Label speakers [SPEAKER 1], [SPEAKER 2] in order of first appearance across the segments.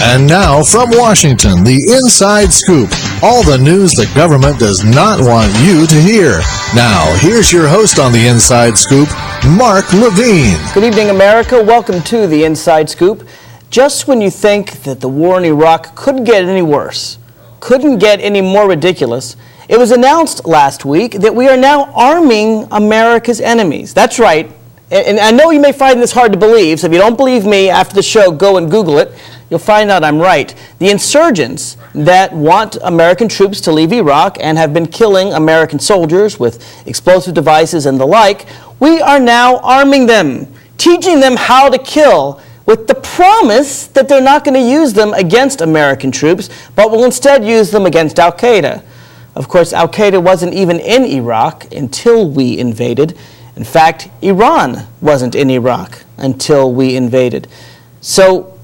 [SPEAKER 1] And now from Washington, the Inside Scoop. All the news the government does not want you to hear. Now, here's your host on the Inside Scoop, Mark Levine.
[SPEAKER 2] Good evening, America. Welcome to the Inside Scoop. Just when you think that the war in Iraq couldn't get any worse, couldn't get any more ridiculous, it was announced last week that we are now arming America's enemies. That's right. And I know you may find this hard to believe, so if you don't believe me after the show, go and Google it. You'll find out I'm right. The insurgents that want American troops to leave Iraq and have been killing American soldiers with explosive devices and the like, we are now arming them, teaching them how to kill, with the promise that they're not going to use them against American troops, but will instead use them against Al-Qaeda. Of course, Al-Qaeda wasn't even in Iraq until we invaded. In fact, Iran wasn't in Iraq until we invaded. So,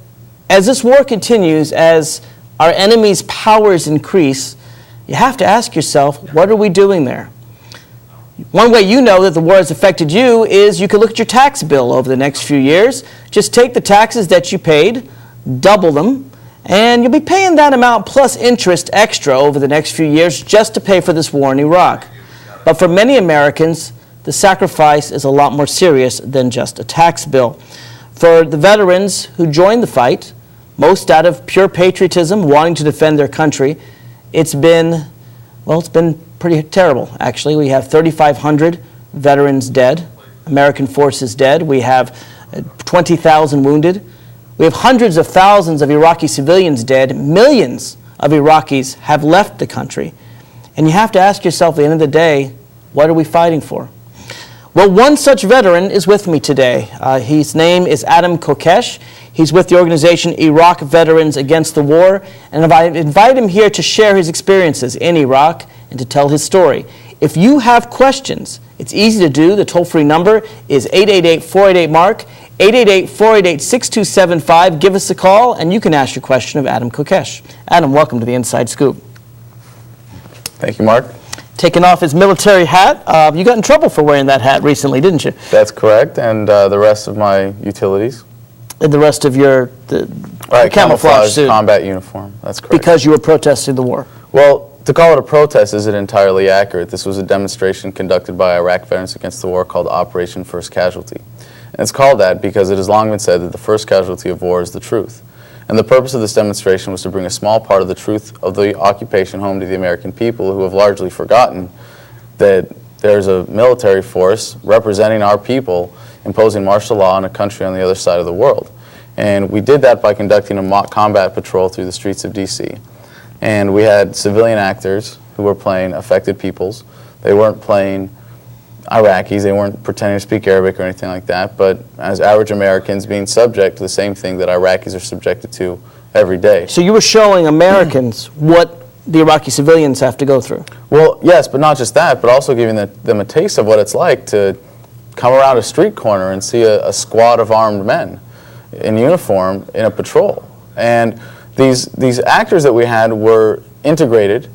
[SPEAKER 2] as this war continues, as our enemies' powers increase, you have to ask yourself, what are we doing there? One way you know that the war has affected you is you can look at your tax bill over the next few years. Just take the taxes that you paid, double them, and you'll be paying that amount plus interest extra over the next few years just to pay for this war in Iraq. But for many Americans, the sacrifice is a lot more serious than just a tax bill. For the veterans who joined the fight, most out of pure patriotism, wanting to defend their country, it's been pretty terrible, actually. We have 3,500 veterans dead, American forces dead. We have 20,000 wounded. We have hundreds of thousands of Iraqi civilians dead. Millions of Iraqis have left the country. And you have to ask yourself at the end of the day, what are we fighting for? Well, one such veteran is with me today. His name is Adam Kokesh. He's with the organization Iraq Veterans Against the War, and I invite him here to share his experiences in Iraq and to tell his story. If you have questions, it's easy to do. The toll-free number is 888-488-MARK, 888-488-6275. Give us a call, and you can ask your question of Adam Kokesh. Adam, welcome to the Inside Scoop.
[SPEAKER 3] Thank you, Mark.
[SPEAKER 2] Taking off his military hat. You got in trouble for wearing that hat recently, didn't you?
[SPEAKER 3] That's correct, and the rest of my utilities.
[SPEAKER 2] And the rest of your camouflage suit.
[SPEAKER 3] Combat uniform, that's correct.
[SPEAKER 2] Because you were protesting the war.
[SPEAKER 3] Well, to call it a protest isn't entirely accurate. This was a demonstration conducted by Iraq Veterans Against the War called Operation First Casualty. And it's called that because it has long been said that the first casualty of war is the truth. And the purpose of this demonstration was to bring a small part of the truth of the occupation home to the American people, who have largely forgotten that there's a military force representing our people imposing martial law on a country on the other side of the world. And we did that by conducting a mock combat patrol through the streets of D.C. And we had civilian actors who were playing affected peoples. They weren't playing Iraqis, they weren't pretending to speak Arabic or anything like that, but as average Americans being subject to the same thing that Iraqis are subjected to every day.
[SPEAKER 2] So you were showing Americans what the Iraqi civilians have to go through?
[SPEAKER 3] Well, yes, but not just that, but also giving them a taste of what it's like to come around a street corner and see a squad of armed men in uniform in a patrol. And these actors that we had were integrated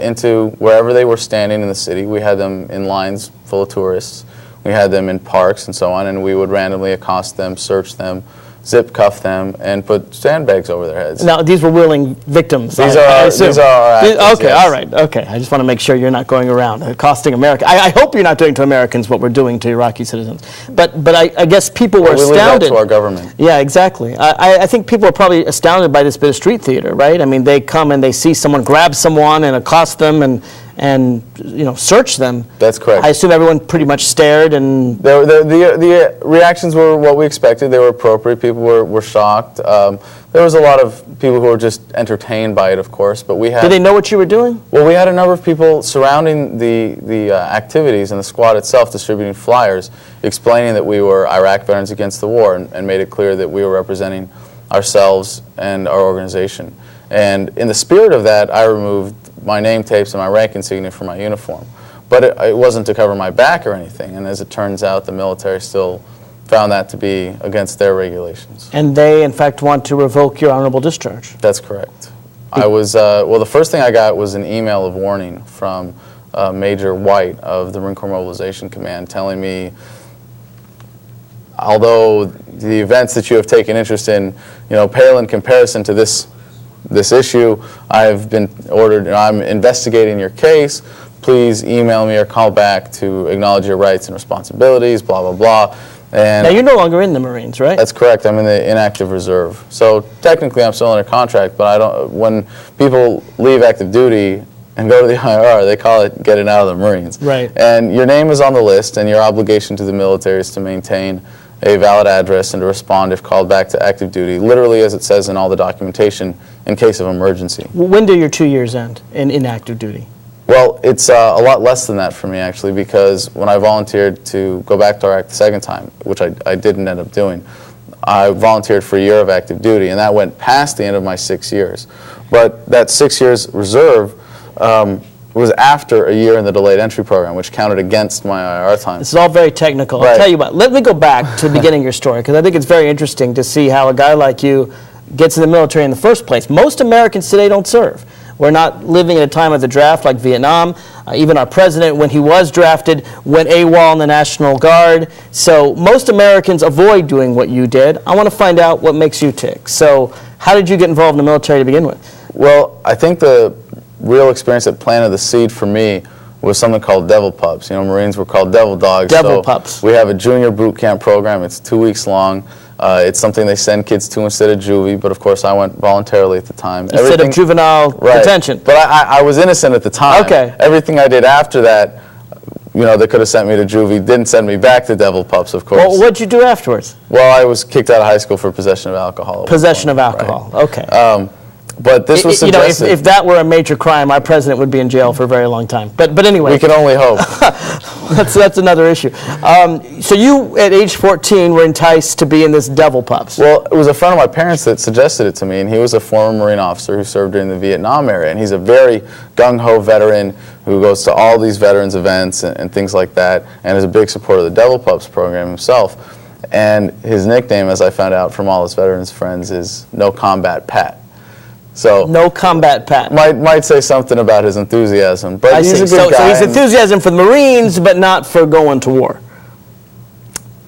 [SPEAKER 3] into wherever they were standing in the city. We had them in lines full of tourists. We had them in parks and so on, and we would randomly accost them, search them, zip cuff them, and put sandbags over their heads.
[SPEAKER 2] Now, these were willing victims.
[SPEAKER 3] These are our actors,
[SPEAKER 2] okay,
[SPEAKER 3] yes.
[SPEAKER 2] All right, okay. I just want to make sure you're not going around accosting America. I hope you're not doing to Americans what we're doing to Iraqi citizens. But I guess people were astounded.
[SPEAKER 3] We leave that to our government.
[SPEAKER 2] Yeah, exactly. I think people are probably astounded by this bit of street theater, right? I mean, they come and they see someone grab someone and accost them and search them.
[SPEAKER 3] That's correct.
[SPEAKER 2] I assume everyone pretty much stared and...
[SPEAKER 3] The reactions were what we expected. They were appropriate. People were shocked. There was a lot of people who were just entertained by it, of course, but we had...
[SPEAKER 2] Did they know what you were doing?
[SPEAKER 3] Well, we had a number of people surrounding the activities and the squad itself, distributing flyers, explaining that we were Iraq Veterans Against the War, and made it clear that we were representing ourselves and our organization. And in the spirit of that, I removed my name tapes and my rank insignia from my uniform. But it wasn't to cover my back or anything, and as it turns out, the military still found that to be against their regulations.
[SPEAKER 2] And they, in fact, want to revoke your honorable discharge.
[SPEAKER 3] That's correct. I was, well, the first thing I got was an email of warning from Major White of the Marine Corps Mobilization Command telling me although the events that you have taken interest in, pale in comparison to this issue, I've been ordered, I'm investigating your case. Please email me or call back to acknowledge your rights and responsibilities, blah, blah, blah. And
[SPEAKER 2] now, you're no longer in the Marines, right?
[SPEAKER 3] That's correct. I'm in the inactive reserve. So technically I'm still under contract, but when people leave active duty and go to the IR, they call it getting out of the Marines.
[SPEAKER 2] Right.
[SPEAKER 3] And your name is on the list, and your obligation to the military is to maintain a valid address and to respond if called back to active duty, literally as it says in all the documentation, in case of emergency.
[SPEAKER 2] When do your 2 years end in active duty?
[SPEAKER 3] Well, it's a lot less than that for me, actually, because when I volunteered to go back to Iraq the second time, which I didn't end up doing, I volunteered for a year of active duty, and that went past the end of my 6 years. But that 6 years reserve was after a year in the delayed entry program, which counted against my IR time.
[SPEAKER 2] This is all very technical.
[SPEAKER 3] Right.
[SPEAKER 2] I'll tell you what, let me go back to the beginning of your story, because I think it's very interesting to see how a guy like you gets in the military in the first place. Most Americans today don't serve. We're not living in a time of the draft like Vietnam. Even our president, when he was drafted, went AWOL in the National Guard. So most Americans avoid doing what you did. I want to find out what makes you tick. So how did you get involved in the military to begin with?
[SPEAKER 3] Well, I think the real experience that planted the seed for me was something called devil pups. Marines were called devil dogs.
[SPEAKER 2] Devil pups.
[SPEAKER 3] We have a junior boot camp program. It's 2 weeks long. It's something they send kids to instead of juvie, but of course I went voluntarily at the time.
[SPEAKER 2] Instead of juvenile detention.
[SPEAKER 3] But I was innocent at the time.
[SPEAKER 2] Okay.
[SPEAKER 3] Everything I did after that, they could have sent me to juvie, didn't send me back to devil pups, of course.
[SPEAKER 2] Well, what'd you do afterwards?
[SPEAKER 3] Well, I was kicked out of high school for possession of alcohol.
[SPEAKER 2] Possession of alcohol,
[SPEAKER 3] right.
[SPEAKER 2] Okay.
[SPEAKER 3] But this was suggested.
[SPEAKER 2] If that were a major crime, our president would be in jail for a very long time. But anyway.
[SPEAKER 3] We can only hope.
[SPEAKER 2] That's another issue. So you, at age 14, were enticed to be in this devil pups.
[SPEAKER 3] Well, it was a friend of my parents that suggested it to me, and he was a former Marine officer who served during the Vietnam era, and he's a very gung-ho veteran who goes to all these veterans events and things like that, and is a big supporter of the devil pups program himself. And his nickname, as I found out from all his veterans friends, is No Combat Pat. So
[SPEAKER 2] No Combat Pat.
[SPEAKER 3] Might say something about his enthusiasm, but he's a good guy.
[SPEAKER 2] So he's enthusiasm for the Marines, but not for going to war.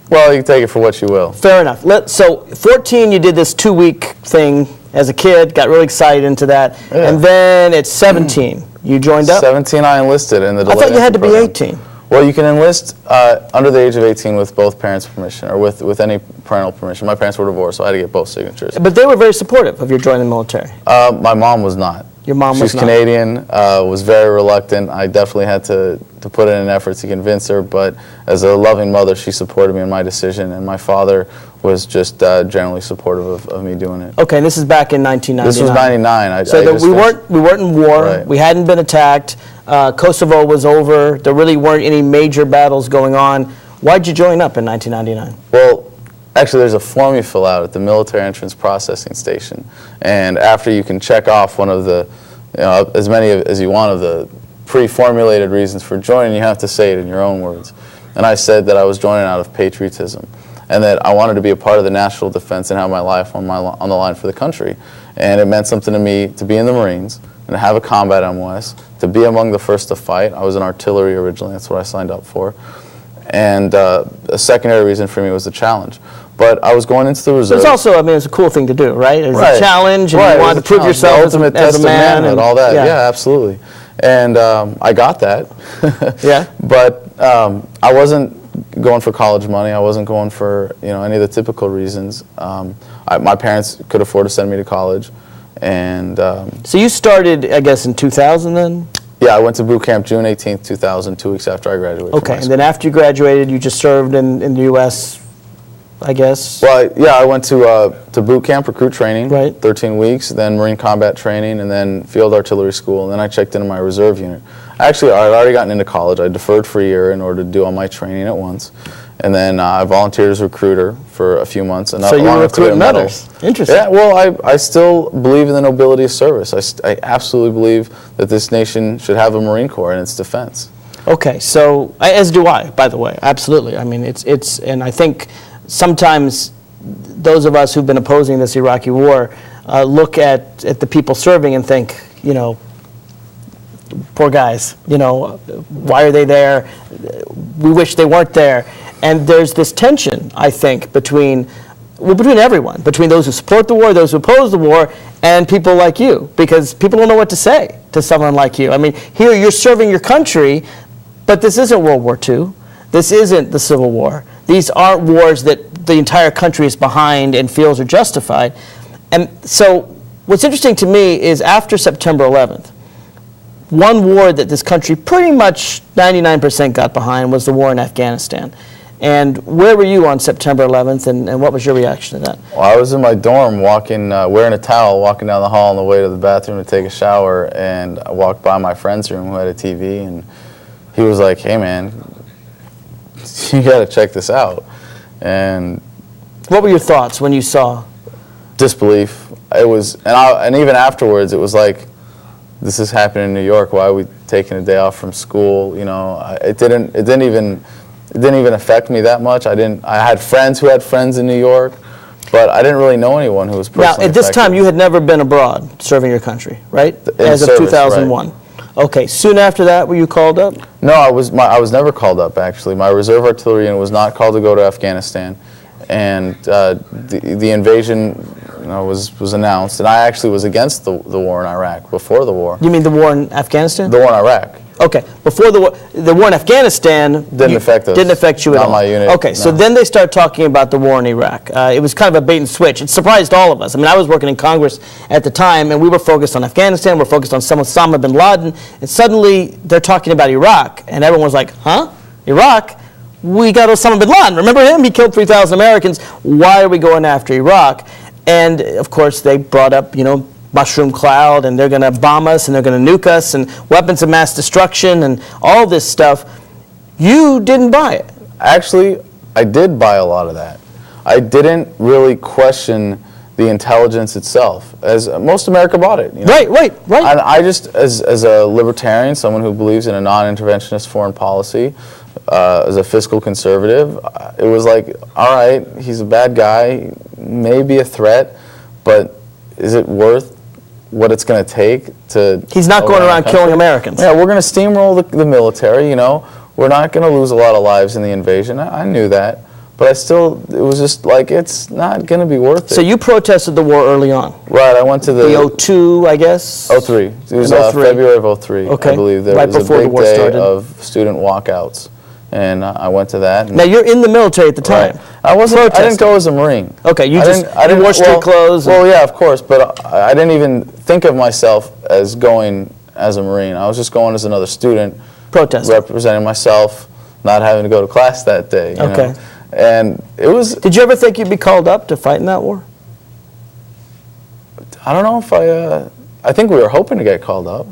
[SPEAKER 3] Well, you can take it for what you will.
[SPEAKER 2] Fair enough. So 14, you did this 2-week thing as a kid, got really excited into that,
[SPEAKER 3] Yeah.
[SPEAKER 2] and then at 17, you joined up?
[SPEAKER 3] 17, I enlisted in the delayed
[SPEAKER 2] I thought you had to
[SPEAKER 3] entry
[SPEAKER 2] be
[SPEAKER 3] program.
[SPEAKER 2] 18.
[SPEAKER 3] Well, you can enlist under the age of 18 with both parents' permission, or with any parental permission. My parents were divorced, so I had to get both signatures.
[SPEAKER 2] But they were very supportive of your joining the military.
[SPEAKER 3] My mom was not.
[SPEAKER 2] Your mom was
[SPEAKER 3] She's
[SPEAKER 2] not.
[SPEAKER 3] Canadian, was very reluctant. I definitely had to put in an effort to convince her, but as a loving mother, she supported me in my decision, and my father was just generally supportive of me doing it.
[SPEAKER 2] Okay, and this is back in 1999.
[SPEAKER 3] This was 99.
[SPEAKER 2] We weren't in war.
[SPEAKER 3] Right.
[SPEAKER 2] We hadn't been attacked. Kosovo was over. There really weren't any major battles going on. Why'd you join up in 1999?
[SPEAKER 3] Well, actually, there's a form you fill out at the military entrance processing station, and after you can check off one of the, as many as you want of the pre-formulated reasons for joining, you have to say it in your own words. And I said that I was joining out of patriotism, and that I wanted to be a part of the national defense and have my life on the line for the country. And it meant something to me to be in the Marines and to have a combat MOS, to be among the first to fight. I was in artillery originally, that's what I signed up for. And a secondary reason for me was the challenge. But I was going into the reserve.
[SPEAKER 2] It's also, it's a cool thing to do, right? It's a challenge, and you wanted to prove yourself
[SPEAKER 3] the ultimate
[SPEAKER 2] as
[SPEAKER 3] test
[SPEAKER 2] a man.
[SPEAKER 3] of manhood, all that. Yeah, absolutely. And I got that.
[SPEAKER 2] Yeah.
[SPEAKER 3] But I wasn't going for college money. I wasn't going for any of the typical reasons. My parents could afford to send me to college, and
[SPEAKER 2] so you started, I guess, in 2000 then?
[SPEAKER 3] Yeah, I went to boot camp June 18th, 2000, 2 weeks after I graduated.
[SPEAKER 2] Okay, and then after you graduated, you just served in the U.S., I guess?
[SPEAKER 3] Well, yeah, I went to boot camp, recruit training,
[SPEAKER 2] right.
[SPEAKER 3] 13 weeks, then Marine combat training, and then field artillery school, and then I checked into my reserve unit. Actually, I'd already gotten into college. I deferred for a year in order to do all my training at once. And then I volunteered as a recruiter for a few months. And
[SPEAKER 2] so you were recruiting others? Interesting.
[SPEAKER 3] Yeah, well, I still believe in the nobility of service. I absolutely believe that this nation should have a Marine Corps in its defense.
[SPEAKER 2] Okay, so, as do I, by the way, absolutely. I mean, it's and I think sometimes those of us who've been opposing this Iraqi war look at the people serving and think, poor guys, why are they there? We wish they weren't there. And there's this tension, I think, between everyone, between those who support the war, those who oppose the war, and people like you, because people don't know what to say to someone like you. I mean, here you're serving your country, but this isn't World War II. This isn't the Civil War. These aren't wars that the entire country is behind and feels are justified. And so what's interesting to me is after September 11th, one war that this country pretty much 99% got behind was the war in Afghanistan. And where were you on September 11th, and what was your reaction to that?
[SPEAKER 3] Well, I was in my dorm wearing a towel, walking down the hall on the way to the bathroom to take a shower, and I walked by my friend's room who had a TV, and he was like, "Hey man, you got to check this out." And
[SPEAKER 2] what were your thoughts when you saw?
[SPEAKER 3] Disbelief. It was, and even afterwards, it was like, this is happening in New York. Why are we taking a day off from school? You know, it didn't even affect me that much. I had friends who had friends in New York, but I didn't really know anyone who was personally
[SPEAKER 2] Now, at this
[SPEAKER 3] affected.
[SPEAKER 2] time, you had never been abroad serving your country, right? As of
[SPEAKER 3] service,
[SPEAKER 2] 2001.
[SPEAKER 3] right.
[SPEAKER 2] Okay. Soon after that, were you called up?
[SPEAKER 3] No, I was never called up, actually. My reserve artillery unit was not called to go to Afghanistan, and the invasion, was announced, and I actually was against the war in Iraq before the war.
[SPEAKER 2] You mean the war in Afghanistan?
[SPEAKER 3] The war in Iraq.
[SPEAKER 2] Okay, before the war in Afghanistan
[SPEAKER 3] Didn't affect us.
[SPEAKER 2] Didn't affect you at
[SPEAKER 3] Not
[SPEAKER 2] all.
[SPEAKER 3] my unit,
[SPEAKER 2] Okay,
[SPEAKER 3] no.
[SPEAKER 2] so then they start talking about the war in Iraq. It was kind of a bait and switch. It surprised all of us. I mean, I was working in Congress at the time, and we were focused on Afghanistan. We're focused on Osama bin Laden, and suddenly they're talking about Iraq, and everyone was like, "Huh? Iraq? We got Osama bin Laden. Remember him? He killed 3,000 Americans. Why are we going after Iraq?" And of course, they brought up, mushroom cloud, and they're going to bomb us, and they're going to nuke us, and weapons of mass destruction, and all this stuff. You didn't buy it.
[SPEAKER 3] Actually, I did buy a lot of that. I didn't really question the intelligence itself, as most America bought it.
[SPEAKER 2] Right.
[SPEAKER 3] And I just, as a libertarian, someone who believes in a non-interventionist foreign policy, as a fiscal conservative, it was like, all right, he's a bad guy, maybe a threat, but is it worth what it's going to take to...
[SPEAKER 2] He's not going around killing Americans.
[SPEAKER 3] Yeah, we're going to steamroll the military, We're not going to lose a lot of lives in the invasion. I knew that. But it was just like, it's not going to be worth it.
[SPEAKER 2] So you protested the war early on?
[SPEAKER 3] Right, I went to the
[SPEAKER 2] 02, I guess?
[SPEAKER 3] 03. It was February of 03,
[SPEAKER 2] okay.
[SPEAKER 3] I believe. There
[SPEAKER 2] right
[SPEAKER 3] was
[SPEAKER 2] before
[SPEAKER 3] a big
[SPEAKER 2] the war
[SPEAKER 3] day
[SPEAKER 2] started.
[SPEAKER 3] of student walkouts. And I went to that.
[SPEAKER 2] Now, you're in the military at the time.
[SPEAKER 3] Right. I didn't go as a Marine.
[SPEAKER 2] Okay, you wore street clothes.
[SPEAKER 3] Well, yeah, of course, but I didn't even think of myself as going as a Marine. I was just going as another student.
[SPEAKER 2] Protesting.
[SPEAKER 3] Representing myself, not having to go to class that day. You know? And it was...
[SPEAKER 2] Did you ever think you'd be called up to fight in that war?
[SPEAKER 3] I don't know if I think we were hoping to get called up.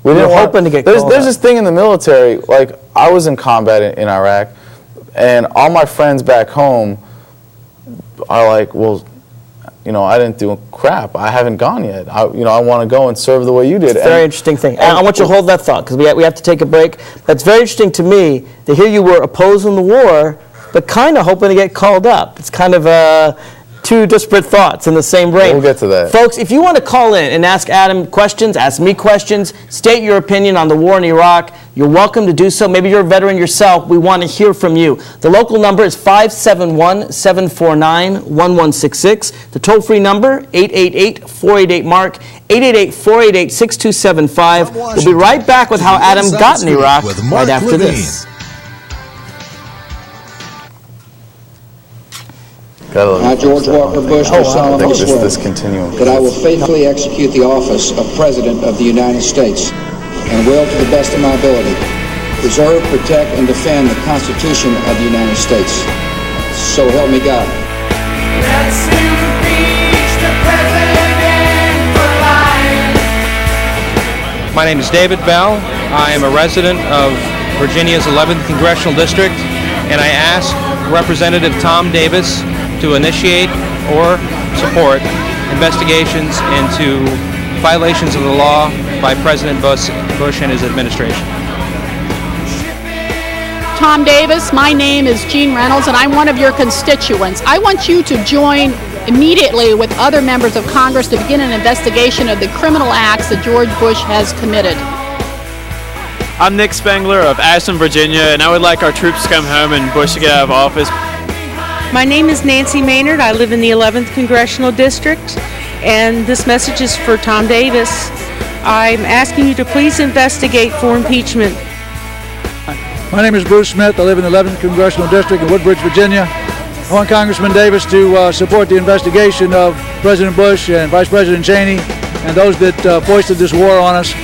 [SPEAKER 2] We were hoping to get called up.
[SPEAKER 3] There's this thing in the military, like, I was in combat in Iraq, and all my friends back home are like, well, I didn't do crap. I haven't gone yet. I want to go and serve the way you did.
[SPEAKER 2] It's a very interesting thing. And I want you to hold that thought, because we have to take a break. But it's very interesting to me to hear you were opposing the war, but kind of hoping to get called up. It's kind of two disparate thoughts in the same brain.
[SPEAKER 3] We'll get to that.
[SPEAKER 2] Folks, if you want to call in and ask Adam questions, ask me questions, state your opinion on the war in Iraq, you're welcome to do so. Maybe you're a veteran yourself. We want to hear from you. The local number is 571-749-1166. The toll-free number, 888-488-MARK, 888-488-6275. We'll be right back with how Adam got in Iraq right after this.
[SPEAKER 4] I, George Walker Bush, do solemnly swear that I will faithfully execute the office of President of the United States and will, to the best of my ability, preserve, protect, and defend the Constitution of the United States. So help me God.
[SPEAKER 5] Let's impeach the president for lying.
[SPEAKER 6] My name is David Bell. I am a resident of Virginia's 11th Congressional District, and I ask Representative Tom Davis to initiate or support investigations into violations of the law by President Bush and his administration.
[SPEAKER 7] Tom Davis, my name is Jean Reynolds, and I'm one of your constituents. I want you to join immediately with other members of Congress to begin an investigation of the criminal acts that George Bush has committed.
[SPEAKER 8] I'm Nick Spengler of Ashland, Virginia, and I would like our troops to come home and Bush to get out of office.
[SPEAKER 9] My name is Nancy Maynard. I live in the 11th Congressional District, and this message is for Tom Davis. I'm asking you to please investigate for impeachment.
[SPEAKER 10] My name is Bruce Smith. I live in the 11th Congressional District in Woodbridge, Virginia. I want Congressman Davis to support the investigation of President Bush and Vice President Cheney and those that foisted this war on us.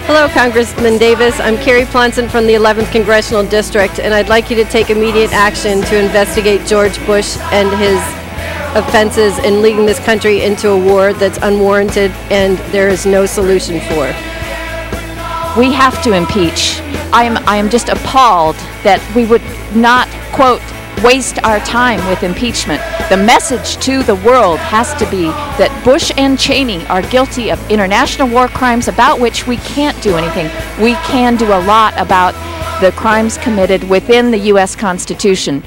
[SPEAKER 11] Hello, Congressman Davis. I'm Carrie Plonson from the 11th Congressional District, and I'd like you to take immediate action to investigate George Bush and his offenses in leading this country into a war that's unwarranted and there is no solution for.
[SPEAKER 12] We have to impeach. I am just appalled that we would not, quote, waste our time with impeachment. The message to the world has to be that Bush and Cheney are guilty of international war crimes about which we can't do anything. We can do a lot about the crimes committed within the U.S. Constitution.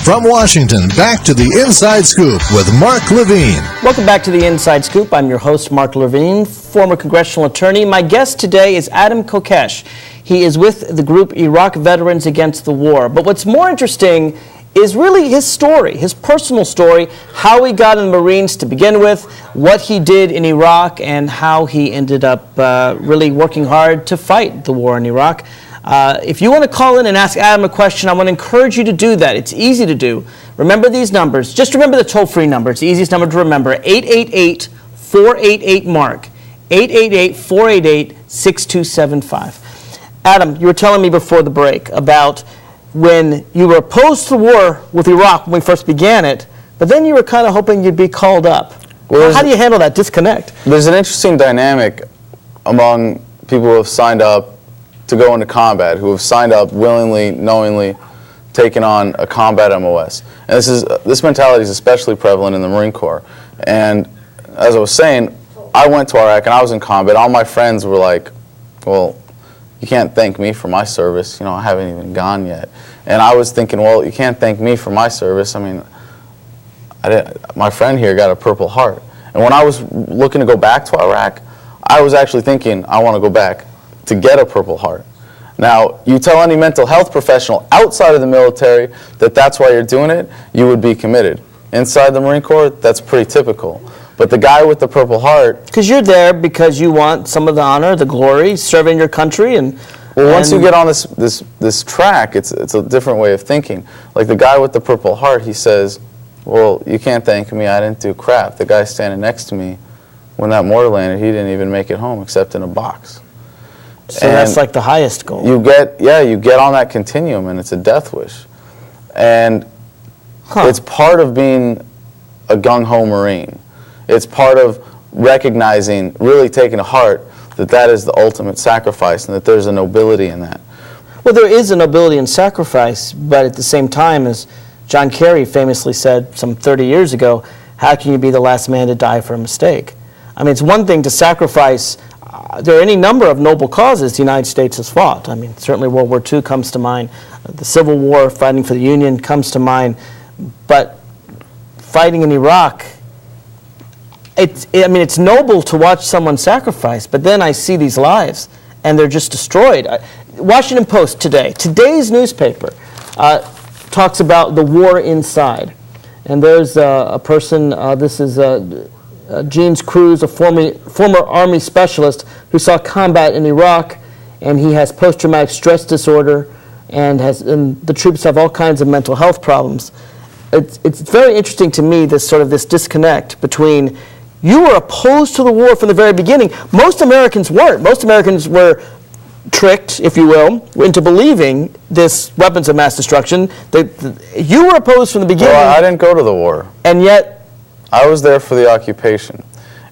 [SPEAKER 1] From Washington, back to the Inside Scoop with Mark Levine.
[SPEAKER 2] Welcome back to the Inside Scoop. I'm your host, Mark Levine, former congressional attorney. My guest today is Adam Kokesh. He is with the group Iraq Veterans Against the War. But what's more interesting is really his story, his personal story, how he got in the Marines to begin with, what he did in Iraq, and how he ended up really working hard to fight the war in Iraq. If you want to call in and ask Adam a question, I want to encourage you to do that. It's easy to do. Remember these numbers. Just remember the toll-free number. It's the easiest number to remember. 888-488-MARK. 888-488-6275. Adam, you were telling me before the break about when you were opposed to the war with Iraq when we first began it, but then you were kind of hoping you'd be called up. Well, how do you handle that disconnect?
[SPEAKER 3] There's an interesting dynamic among people who have signed up to go into combat, who have signed up willingly, knowingly, taken on a combat MOS. And this mentality is especially prevalent in the Marine Corps. And as I was saying, I went to Iraq and I was in combat. All my friends were like, well, you can't thank me for my service. You know, I haven't even gone yet. And I was thinking, well, you can't thank me for my service. I mean, my friend here got a Purple Heart. And when I was looking to go back to Iraq, I was actually thinking, I want to go back to get a Purple Heart. Now, you tell any mental health professional outside of the military that that's why you're doing it, you would be committed. Inside the Marine Corps, that's pretty typical. But the guy with the Purple Heart...
[SPEAKER 2] Because you're there because you want some of the honor, the glory, serving your country, and...
[SPEAKER 3] Well, once you get on this track, it's a different way of thinking. Like the guy with the Purple Heart, he says, well, you can't thank me, I didn't do crap. The guy standing next to me, when that mortar landed, he didn't even make it home except in a box.
[SPEAKER 2] So and that's like the highest goal.
[SPEAKER 3] You get on that continuum, and it's a death wish. And it's part of being a gung-ho Marine. It's part of recognizing, really taking to heart, that is the ultimate sacrifice and that there's a nobility in that.
[SPEAKER 2] Well, there is a nobility in sacrifice, but at the same time, as John Kerry famously said some 30 years ago, how can you be the last man to die for a mistake? I mean, it's one thing to sacrifice. There are any number of noble causes the United States has fought. I mean, certainly World War II comes to mind. The Civil War, fighting for the Union comes to mind. But fighting in Iraq, it's noble to watch someone sacrifice, but then I see these lives, and they're just destroyed. Washington Post today's newspaper, talks about the war inside. And there's a person, this is Jeans Cruz, a former Army specialist who saw combat in Iraq, and he has post-traumatic stress disorder, and the troops have all kinds of mental health problems. It's very interesting to me, this disconnect between you were opposed to the war from the very beginning. Most Americans weren't. Most Americans were tricked, if you will, into believing this weapons of mass destruction. You were opposed from the beginning.
[SPEAKER 3] Well, I didn't go to the war.
[SPEAKER 2] And yet...
[SPEAKER 3] I was there for the occupation.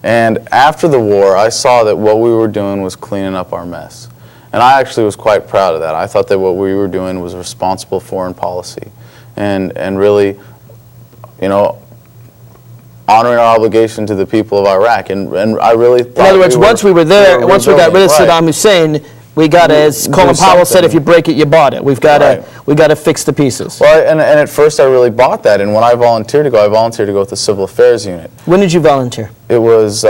[SPEAKER 3] And after the war, I saw that what we were doing was cleaning up our mess. And I actually was quite proud of that. I thought that what we were doing was responsible foreign policy. And really, honoring our obligation to the people of Iraq. And I really thought...
[SPEAKER 2] In other words, once we were there, once we got rid of Saddam Hussein, We got to, as Colin Powell said, if you break it, you bought it. We've got to fix the pieces.
[SPEAKER 3] Well, and at first I really bought that, and when I volunteered to go with the Civil Affairs Unit.
[SPEAKER 2] When did you volunteer?
[SPEAKER 3] It was,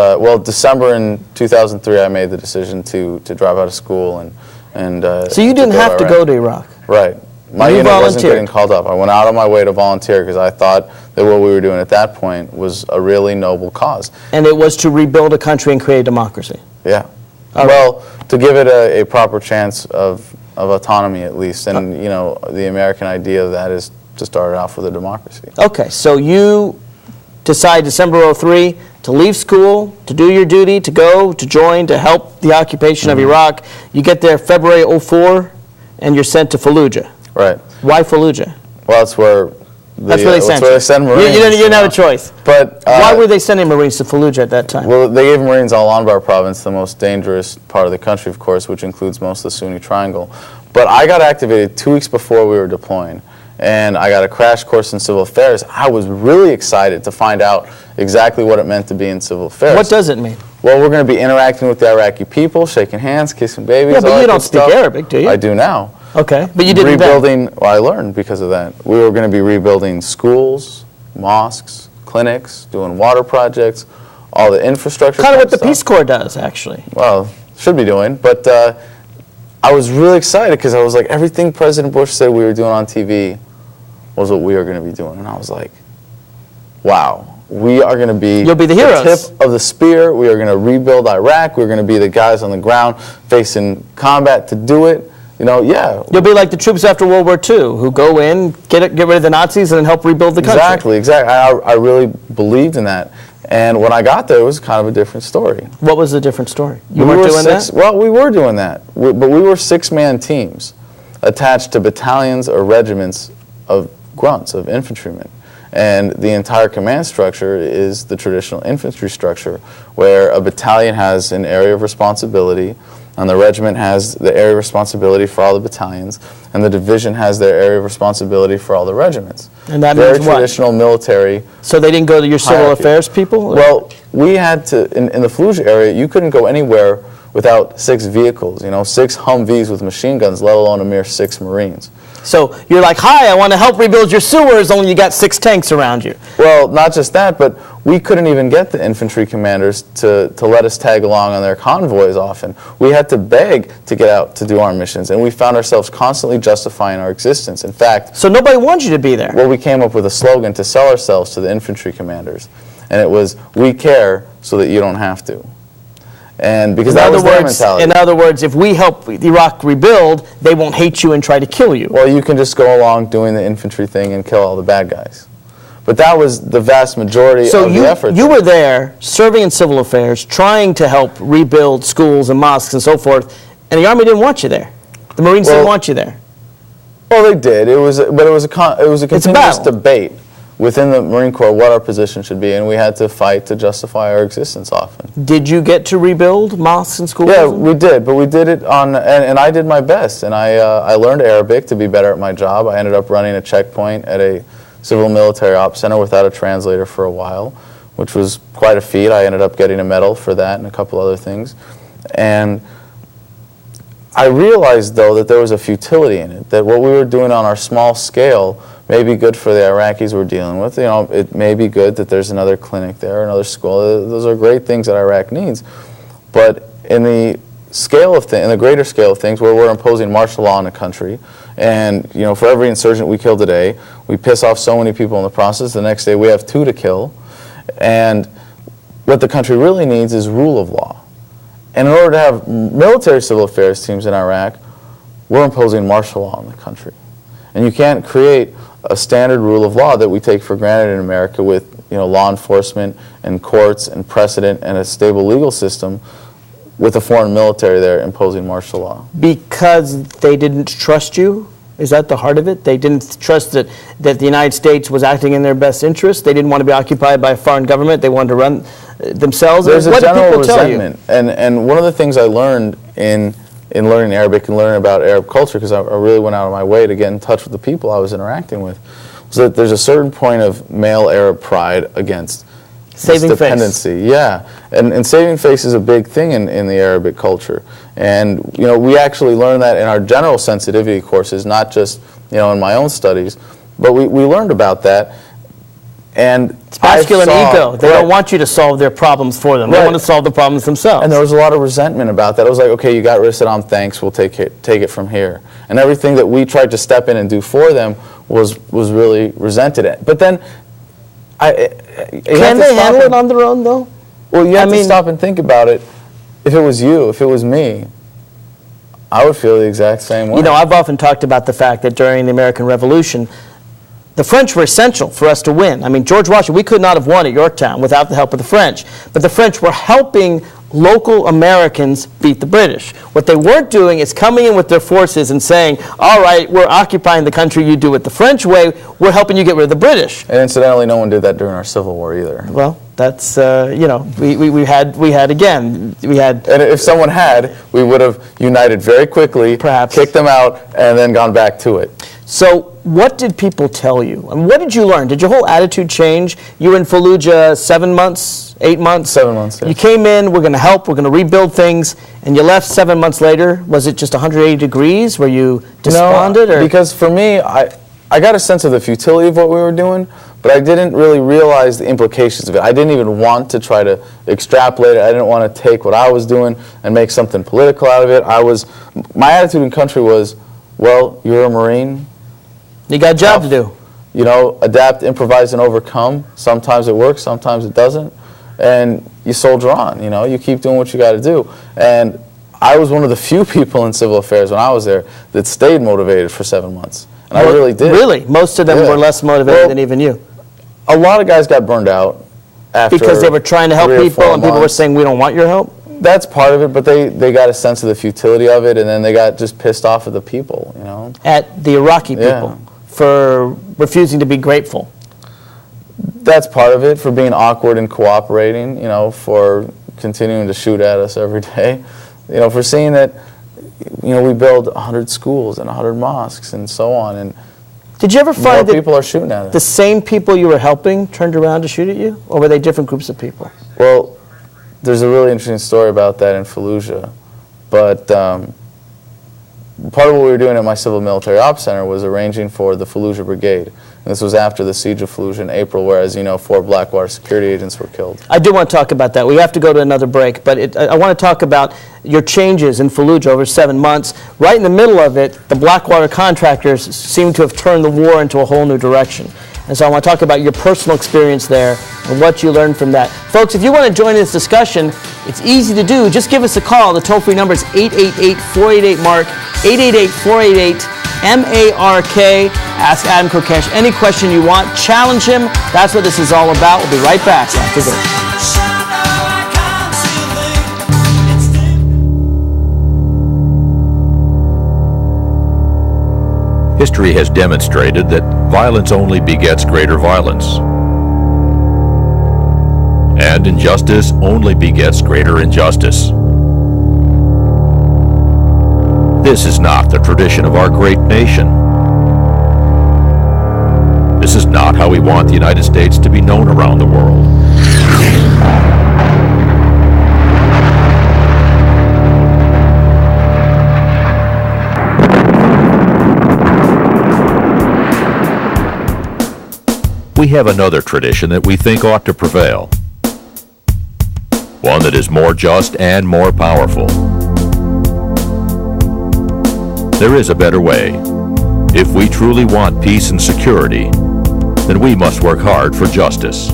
[SPEAKER 3] December in 2003 I made the decision to drive out of school and
[SPEAKER 2] So you didn't have to go to Iraq?
[SPEAKER 3] Right. My unit wasn't getting called up. I went out of my way to volunteer because I thought that what we were doing at that point was a really noble cause.
[SPEAKER 2] And it was to rebuild a country and create democracy?
[SPEAKER 3] Yeah. Well, to give it a proper chance of autonomy at least, and the American idea of that is to start it off with a democracy.
[SPEAKER 2] Okay, so you decide December 03 to leave school, to do your duty, to go, to join, to help the occupation of Iraq. You get there February 04, and you're sent to Fallujah.
[SPEAKER 3] Right.
[SPEAKER 2] Why Fallujah?
[SPEAKER 3] Well, that's where they send Marines.
[SPEAKER 2] You didn't have a choice.
[SPEAKER 3] But
[SPEAKER 2] why were they sending Marines to Fallujah at that time?
[SPEAKER 3] Well, they gave Marines all Anbar province, the most dangerous part of the country, of course, which includes most of the Sunni Triangle. But I got activated 2 weeks before we were deploying, and I got a crash course in civil affairs. I was really excited to find out exactly what it meant to be in civil affairs.
[SPEAKER 2] What does it mean?
[SPEAKER 3] Well, we're going to be interacting with the Iraqi people, shaking hands, kissing babies.
[SPEAKER 2] Yeah, but you don't speak Arabic, do you?
[SPEAKER 3] I do now.
[SPEAKER 2] Okay, but you didn't
[SPEAKER 3] rebuilding. Well, I learned because of that. We were going to be rebuilding schools, mosques, clinics, doing water projects, all the infrastructure.
[SPEAKER 2] Kind of what the Peace Corps does, actually.
[SPEAKER 3] Well, should be doing, but I was really excited because I was like, everything President Bush said we were doing on TV was what we are going to be doing, and I was like, wow. We are going to be
[SPEAKER 2] You'll be the heroes.
[SPEAKER 3] Tip of the spear. We are going to rebuild Iraq. We're going to be the guys on the ground facing combat to do it. Yeah.
[SPEAKER 2] You'll be like the troops after World War II who go in, get rid of the Nazis, and then help rebuild the country.
[SPEAKER 3] Exactly. I really believed in that. And when I got there, it was kind of a different story.
[SPEAKER 2] What was the different story? You weren't doing that?
[SPEAKER 3] Well, we were doing that. But we were 6-man teams attached to battalions or regiments of grunts, of infantrymen. And the entire command structure is the traditional infantry structure, where a battalion has an area of responsibility, and the regiment has the area of responsibility for all the battalions, and the division has their area of responsibility for all the regiments.
[SPEAKER 2] And that
[SPEAKER 3] Very
[SPEAKER 2] means what?
[SPEAKER 3] traditional military.
[SPEAKER 2] So they didn't go to your civil affairs people? Or?
[SPEAKER 3] Well, we had to, in the Fallujah area, you couldn't go anywhere without 6 vehicles, 6 Humvees with machine guns, let alone a mere 6 Marines.
[SPEAKER 2] So you're like, hi, I want to help rebuild your sewers, only you got 6 tanks around you.
[SPEAKER 3] Well, not just that, but we couldn't even get the infantry commanders to let us tag along on their convoys often. We had to beg to get out to do our missions, and we found ourselves constantly justifying our existence. In fact...
[SPEAKER 2] So nobody wanted you to be there?
[SPEAKER 3] Well, we came up with a slogan to sell ourselves to the infantry commanders, and it was, we care so that you don't have to. And because that was their mentality.
[SPEAKER 2] In other words, if we help Iraq rebuild, they won't hate you and try to kill you.
[SPEAKER 3] Well, you can just go along doing the infantry thing and kill all the bad guys. But that was the vast majority of the effort.
[SPEAKER 2] So you were there, serving in civil affairs, trying to help rebuild schools and mosques and so forth, and the Army didn't want you there. The Marines didn't want you there.
[SPEAKER 3] Well, they did. It was a continuous debate within the Marine Corps what our position should be, and we had to fight to justify our existence often.
[SPEAKER 2] Did you get to rebuild mosques and schools?
[SPEAKER 3] Yeah, we did, but we did it on, and I did my best, and I learned Arabic to be better at my job. I ended up running a checkpoint at a civil military ops center without a translator for a while, which was quite a feat. I ended up getting a medal for that and a couple other things. And I realized, though, that there was a futility in it, that what we were doing on our small scale may be good for the Iraqis we're dealing with. It may be good that there's another clinic there, another school. Those are great things that Iraq needs. But in the scale of in the greater scale of things, where we're imposing martial law in a country, and for every insurgent we kill today, we piss off so many people in the process. The next day we have 2 to kill, and what the country really needs is rule of law. And in order to have military civil affairs teams in Iraq, we're imposing martial law in the country, and you can't create a standard rule of law that we take for granted in America with law enforcement and courts and precedent and a stable legal system with a foreign military there imposing martial law. Because
[SPEAKER 2] they didn't trust you? Is that the heart of it? They didn't trust that the United States was acting in their best interest? They didn't want to be occupied by a foreign government? They wanted to run themselves?
[SPEAKER 3] There's a general resentment. And one of the things I learned in learning Arabic and learning about Arab culture, because I really went out of my way to get in touch with the people I was interacting with, was that there's a certain point of male Arab pride against
[SPEAKER 2] Saving
[SPEAKER 3] dependency. Face. Yeah, and saving face is a big thing in the Arabic culture. And, we actually learn that in our general sensitivity courses, not just, in my own studies, but we learned about that. And
[SPEAKER 2] it's masculine ego. They don't want you to solve their problems for them. They want to solve the problems themselves.
[SPEAKER 3] And there was a lot of resentment about that. It was like, okay, you got rid of Saddam, thanks, we'll take it from here. And everything that we tried to step in and do for them was really resented. But then,
[SPEAKER 2] can they handle it on their own, though?
[SPEAKER 3] Well, you have to stop and think about it. If it was you, if it was me, I would feel the exact same way.
[SPEAKER 2] I've often talked about the fact that during the American Revolution, the French were essential for us to win. I mean, George Washington, we could not have won at Yorktown without the help of the French. But the French were helping local Americans beat the British. What they weren't doing is coming in with their forces and saying, all right, we're occupying the country, you do it the French way, we're helping you get rid of the British.
[SPEAKER 3] And incidentally, no one did that during our Civil War either.
[SPEAKER 2] Well, that's, we had again.
[SPEAKER 3] And if someone had, we would have united very quickly,
[SPEAKER 2] perhaps
[SPEAKER 3] kicked them out, and then gone back to it.
[SPEAKER 2] So what did people tell you? And what did you learn? Did your whole attitude change? You were in Fallujah 7 months, 8 months?
[SPEAKER 3] 7 months, yeah.
[SPEAKER 2] You came in, we're going to help, we're going to rebuild things, and you left 7 months later. Was it just 180 degrees? Were you despondent?
[SPEAKER 3] No, because for me, I got a sense of the futility of what we were doing, but I didn't really realize the implications of it. I didn't even want to try to extrapolate it. I didn't want to take what I was doing and make something political out of it. My attitude in country was, well, you're a Marine.
[SPEAKER 2] You got a job to do.
[SPEAKER 3] Adapt, improvise, and overcome. Sometimes it works, sometimes it doesn't. And you soldier on, you keep doing what you got to do. And I was one of the few people in civil affairs when I was there that stayed motivated for 7 months. And I really did.
[SPEAKER 2] Really? Most of them were less motivated than even you.
[SPEAKER 3] A lot of guys got burned out after
[SPEAKER 2] because they were trying to help people and people were saying, we don't want your help?
[SPEAKER 3] That's part of it, but they got a sense of the futility of it, and then they got just pissed off at the people,
[SPEAKER 2] At the Iraqi people for refusing to be grateful.
[SPEAKER 3] That's part of it, for being awkward and cooperating, for continuing to shoot at us every day, for seeing that, we build 100 schools and 100 mosques and so on, and
[SPEAKER 2] did you ever find that
[SPEAKER 3] people are shooting at us?
[SPEAKER 2] The same people you were helping turned around to shoot at you, or were they different groups of people?
[SPEAKER 3] Well, there's a really interesting story about that in Fallujah, but part of what we were doing at my Civil Military Ops Center was arranging for the Fallujah Brigade. And this was after the siege of Fallujah in April, where, as you know, 4 Blackwater security agents were killed.
[SPEAKER 2] I do want to talk about that. We have to go to another break, but I want to talk about your changes in Fallujah over 7 months. Right in the middle of it, the Blackwater contractors seem to have turned the war into a whole new direction. And so I want to talk about your personal experience there and what you learned from that. Folks, if you want to join in this discussion, it's easy to do. Just give us a call. The toll-free number is 888-488-MARK, 888-488-MARK. Ask Adam Kokesh any question you want. Challenge him. That's what this is all about. We'll be right back after this.
[SPEAKER 13] History has demonstrated that violence only begets greater violence, and injustice only begets greater injustice. This is not the tradition of our great nation. This is not how we want the United States to be known around the world. We have another tradition that we think ought to prevail. One that is more just and more powerful. There is a better way. If we truly want peace and security, then we must work hard for justice.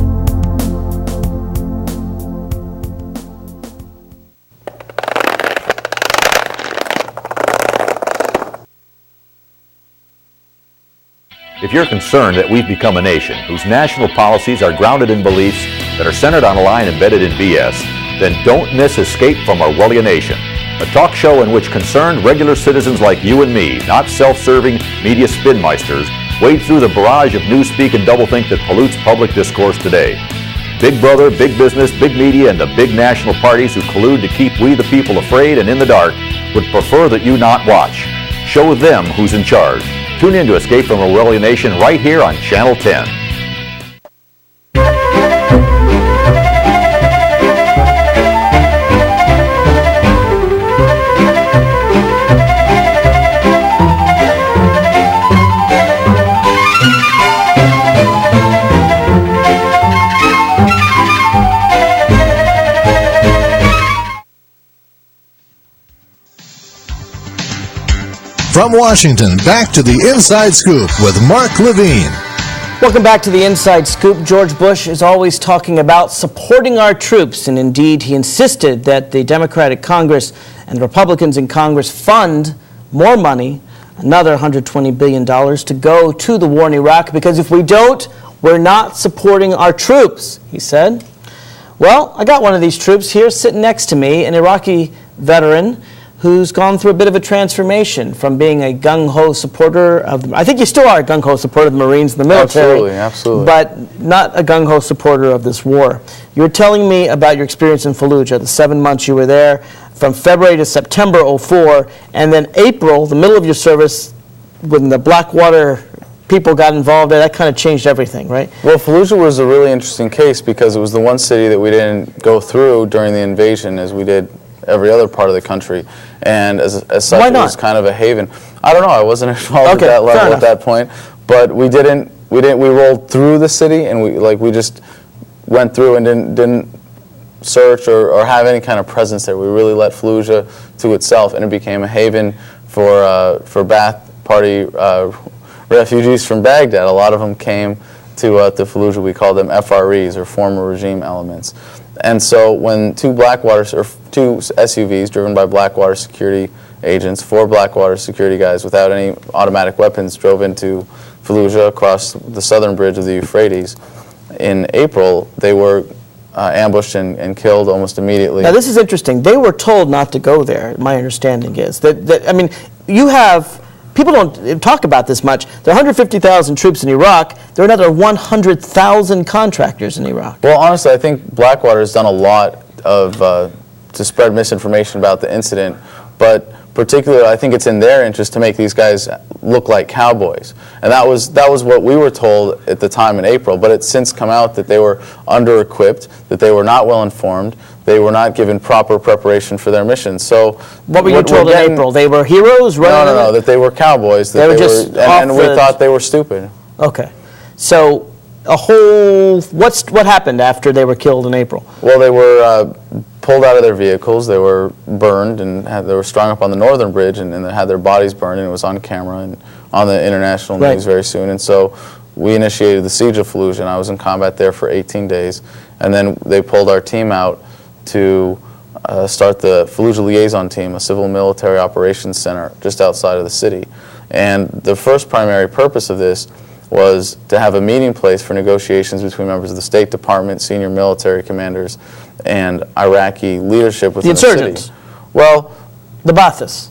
[SPEAKER 13] If you're concerned that we've become a nation whose national policies are grounded in beliefs that are centered on a line embedded in BS, then don't miss Escape from Orwellianation, a talk show in which concerned regular citizens like you and me, not self-serving media spinmeisters, wade through the barrage of newspeak and doublethink that pollutes public discourse today. Big brother, big business, big media, and the big national parties who collude to keep we the people afraid and in the dark would prefer that you not watch. Show them who's in charge. Tune in to Escape from Orwellianation right here on Channel 10.
[SPEAKER 1] From Washington, back to the Inside Scoop with Mark Levine.
[SPEAKER 2] Welcome back to the Inside Scoop. George Bush is always talking about supporting our troops, and indeed he insisted that the Democratic Congress and the Republicans in Congress fund more money, another $120 billion, to go to the war in Iraq, because if we don't, we're not supporting our troops, he said. Well, I got one of these troops here sitting next to me, an Iraqi veteran who's gone through a bit of a transformation from being a gung-ho supporter of, I think you still are a gung-ho supporter of the Marines and the military.
[SPEAKER 3] Absolutely.
[SPEAKER 2] But not a gung-ho supporter of this war. You were telling me about your experience in Fallujah, the 7 months you were there, from February to September '04, and then April, the middle of your service, when the Blackwater people got involved, that kind of changed everything, right?
[SPEAKER 3] Well, Fallujah was a really interesting case because it was the one city that we didn't go through during the invasion as we did every other part of the country, and as such, it was kind of a haven. I don't know. I wasn't involved at that level at that point, but we rolled through the city, and we just went through and didn't search or have any kind of presence there. We really let Fallujah to itself, and it became a haven for Ba'ath Party refugees from Baghdad. A lot of them came to Fallujah. We called them FREs, or former regime elements. And so when two SUVs driven by Blackwater security agents, 4 Blackwater security guys without any automatic weapons, drove into Fallujah across the southern bridge of the Euphrates in April, they were ambushed and killed almost immediately.
[SPEAKER 2] Now this is interesting. They were told not to go there, my understanding is. I mean, you have, people don't talk about this much. There are 150,000 troops in Iraq. There are another 100,000 contractors in Iraq.
[SPEAKER 3] Well, honestly, I think Blackwater has done a lot to spread misinformation about the incident, but particularly I think it's in their interest to make these guys look like cowboys. And that was what we were told at the time in April, but it's since come out that they were under-equipped, that they were not well-informed, they were not given proper preparation for their mission. So
[SPEAKER 2] what were you told in April? They were heroes?
[SPEAKER 3] No, that they were cowboys. That
[SPEAKER 2] they were just
[SPEAKER 3] and we thought they were stupid.
[SPEAKER 2] Okay. So what happened after they were killed in April?
[SPEAKER 3] Well, they were pulled out of their vehicles. They were burned, and they were strung up on the northern bridge, and they had their bodies burned, and it was on camera and on the international news very soon. And so we initiated the siege of Fallujah, and I was in combat there for 18 days. And then they pulled our team out to start the Fallujah Liaison Team, a civil military operations center just outside of the city. And the first primary purpose of this was to have a meeting place for negotiations between members of the State Department, senior military commanders, and Iraqi leadership within the city.
[SPEAKER 2] The insurgents?
[SPEAKER 3] Well,
[SPEAKER 2] the Ba'athists?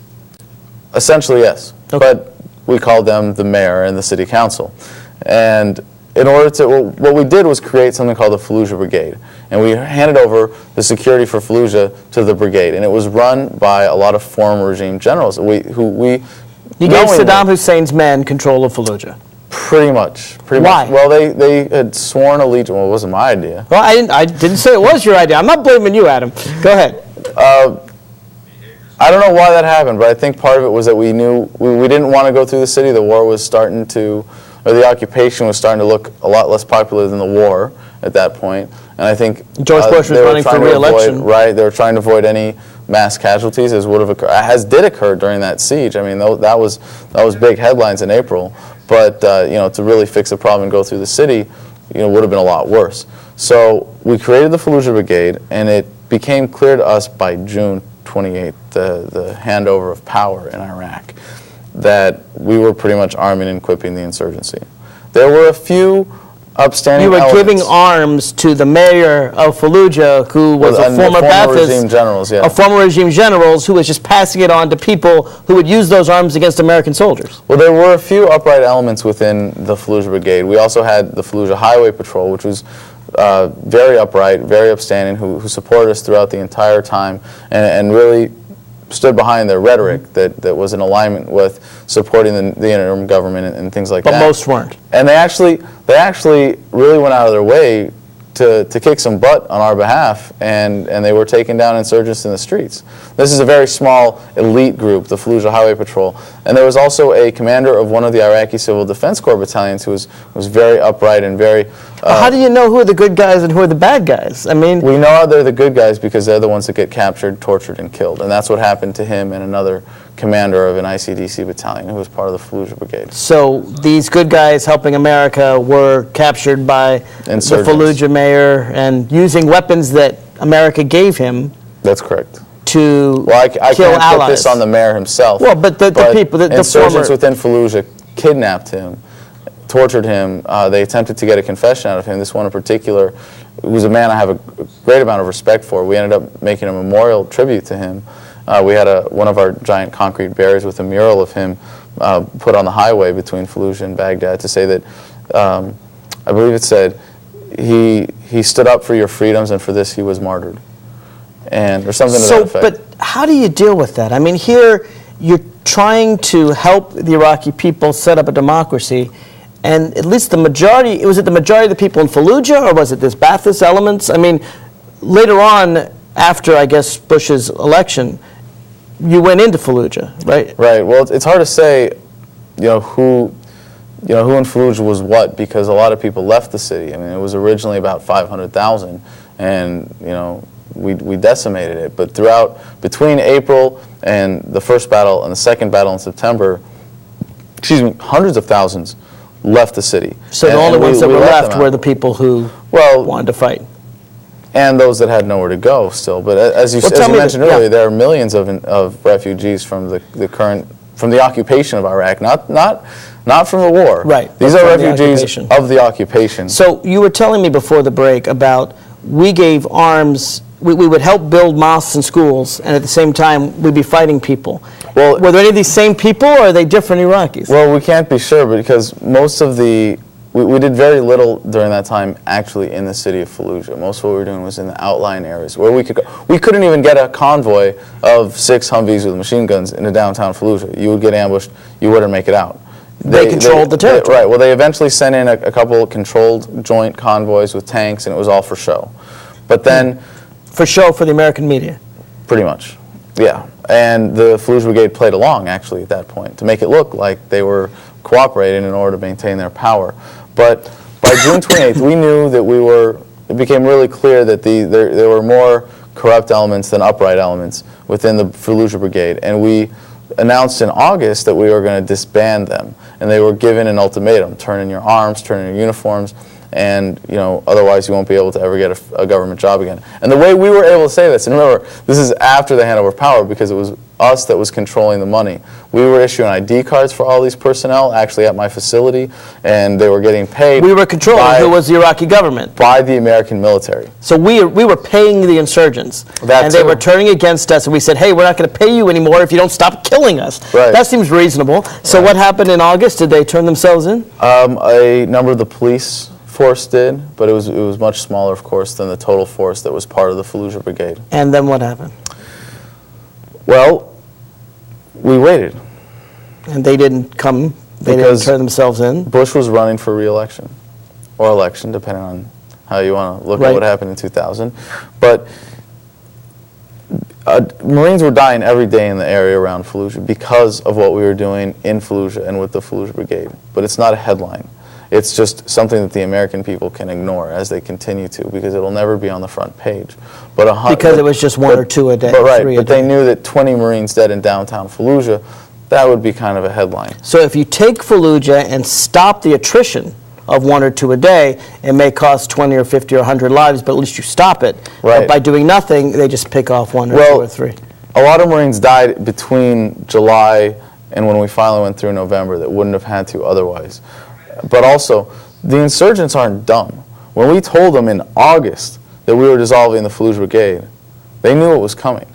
[SPEAKER 3] Essentially, yes. Okay. But we called them the mayor and the city council. And in order to, what we did was create something called the Fallujah Brigade. And we handed over the security for Fallujah to the brigade. And it was run by a lot of former regime generals. You
[SPEAKER 2] gave Saddam Hussein's men control of Fallujah?
[SPEAKER 3] Pretty much.
[SPEAKER 2] Why?
[SPEAKER 3] Well, they had sworn allegiance. Well, it wasn't my idea.
[SPEAKER 2] Well, I didn't say it was your idea. I'm not blaming you, Adam. Go ahead.
[SPEAKER 3] I don't know why that happened, but I think part of it was that we knew we didn't want to go through the city. The war was starting to, or the occupation was starting to look a lot less popular than the war at that point. And I think
[SPEAKER 2] George Bush was running for re-election.
[SPEAKER 3] Right, they were trying to avoid any mass casualties as did occur during that siege. I mean, that was big headlines in April. But to really fix the problem and go through the city, would have been a lot worse. So we created the Fallujah Brigade, and it became clear to us by June 28th, the handover of power in Iraq, that we were pretty much arming and equipping the insurgency. There were a few upstanding elements.
[SPEAKER 2] You were giving arms to the mayor of Fallujah, who was a former Ba'athist,
[SPEAKER 3] regime generals, yeah.
[SPEAKER 2] A former regime generals who was just passing it on to people who would use those arms against American soldiers.
[SPEAKER 3] Well, there were a few upright elements within the Fallujah Brigade. We also had the Fallujah Highway Patrol, which was very upright, very upstanding, who supported us throughout the entire time and really stood behind their rhetoric that was in alignment with supporting the interim government and things like that.
[SPEAKER 2] But most weren't.
[SPEAKER 3] And they actually really went out of their way to kick some butt on our behalf, and they were taking down insurgents in the streets. This is a very small elite group, the Fallujah Highway Patrol. And there was also a commander of one of the Iraqi Civil Defense Corps battalions who was very upright and very...
[SPEAKER 2] how do you know who are the good guys and who are the bad guys? I mean...
[SPEAKER 3] We know they're the good guys because they're the ones that get captured, tortured, and killed. And that's what happened to him and another commander of an ICDC battalion who was part of the Fallujah Brigade.
[SPEAKER 2] So these good guys helping America were captured by the Fallujah mayor and using weapons that America gave him.
[SPEAKER 3] That's correct.
[SPEAKER 2] To
[SPEAKER 3] well, I
[SPEAKER 2] kill
[SPEAKER 3] can't
[SPEAKER 2] allies.
[SPEAKER 3] put this on the mayor himself.
[SPEAKER 2] Well, but the people, the
[SPEAKER 3] insurgents
[SPEAKER 2] former
[SPEAKER 3] within Fallujah kidnapped him, tortured him. They attempted to get a confession out of him. This one in particular, who was a man I have a great amount of respect for. We ended up making a memorial tribute to him. We had one of our giant concrete barriers with a mural of him put on the highway between Fallujah and Baghdad to say that, I believe it said, he stood up for your freedoms and for this he was martyred. Or something to that effect.
[SPEAKER 2] But how do you deal with that? I mean, here you're trying to help the Iraqi people set up a democracy, and at least the majority, was it the majority of the people in Fallujah, or was it this Ba'athist elements? I mean, later on, after, I guess, Bush's election, you went into Fallujah, right?
[SPEAKER 3] Right. Well, it's hard to say, who in Fallujah was what, because a lot of people left the city. I mean, it was originally about 500,000, and, we decimated it. But between April and the first battle and the second battle in September, hundreds of thousands left the city.
[SPEAKER 2] So the only ones that were left were the people who wanted to fight.
[SPEAKER 3] And those that had nowhere to go still. But as you mentioned earlier, there are millions of refugees from the occupation of Iraq, not from the war.
[SPEAKER 2] Right.
[SPEAKER 3] These are refugees of the occupation.
[SPEAKER 2] So you were telling me before the break about we gave arms. We would help build mosques and schools, and at the same time, we'd be fighting people. Well, were there any of these same people, or are they different Iraqis?
[SPEAKER 3] Well, we can't be sure, because most of we did very little during that time actually in the city of Fallujah. Most of what we were doing was in the outlying areas where we could go. We couldn't even get a convoy of 6 Humvees with machine guns into downtown Fallujah. You would get ambushed. You wouldn't make it out.
[SPEAKER 2] They controlled the territory.
[SPEAKER 3] Right. Well, they eventually sent in a couple of controlled joint convoys with tanks, and it was all for show. But then...
[SPEAKER 2] For show for the American media?
[SPEAKER 3] Pretty much, yeah. And the Fallujah Brigade played along, actually, at that point, to make it look like they were cooperating in order to maintain their power. But by June 28th, we knew that it became really clear that there were more corrupt elements than upright elements within the Fallujah Brigade. And we announced in August that we were going to disband them. And they were given an ultimatum: turn in your arms, turn in your uniforms, and otherwise you won't be able to ever get a government job again. And the way we were able to say this, and remember, this is after they handed over power, because it was us that was controlling the money. We were issuing ID cards for all these personnel, actually at my facility, and they were getting paid.
[SPEAKER 2] We were controlling who was the Iraqi government.
[SPEAKER 3] By the American military.
[SPEAKER 2] So we were paying the insurgents, and they were turning against us, and we said, hey, we're not going to pay you anymore if you don't stop killing us.
[SPEAKER 3] Right.
[SPEAKER 2] That seems reasonable. So what happened in August? Did they turn themselves in?
[SPEAKER 3] A number of the police force did, but it was much smaller, of course, than the total force that was part of the Fallujah Brigade.
[SPEAKER 2] And then what happened?
[SPEAKER 3] Well, we waited.
[SPEAKER 2] And they didn't come, they didn't turn themselves in?
[SPEAKER 3] Bush was running for re-election, or election, depending on how you want to look at what happened in 2000. But Marines were dying every day in the area around Fallujah because of what we were doing in Fallujah and with the Fallujah Brigade. But it's not a headline. It's just something that the American people can ignore as they continue to, because it'll never be on the front page.
[SPEAKER 2] Because it was just one or two a day.
[SPEAKER 3] But they knew that 20 Marines dead in downtown Fallujah, that would be kind of a headline.
[SPEAKER 2] So if you take Fallujah and stop the attrition of 1 or 2 a day, it may cost 20 or 50 or 100 lives, but at least you stop it.
[SPEAKER 3] Right.
[SPEAKER 2] But by doing nothing, they just pick off 1 or 2 or 3.
[SPEAKER 3] A lot of Marines died between July and when we finally went through November that wouldn't have had to otherwise. But also, the insurgents aren't dumb. When we told them in August that we were dissolving the Fallujah Brigade, they knew it was coming.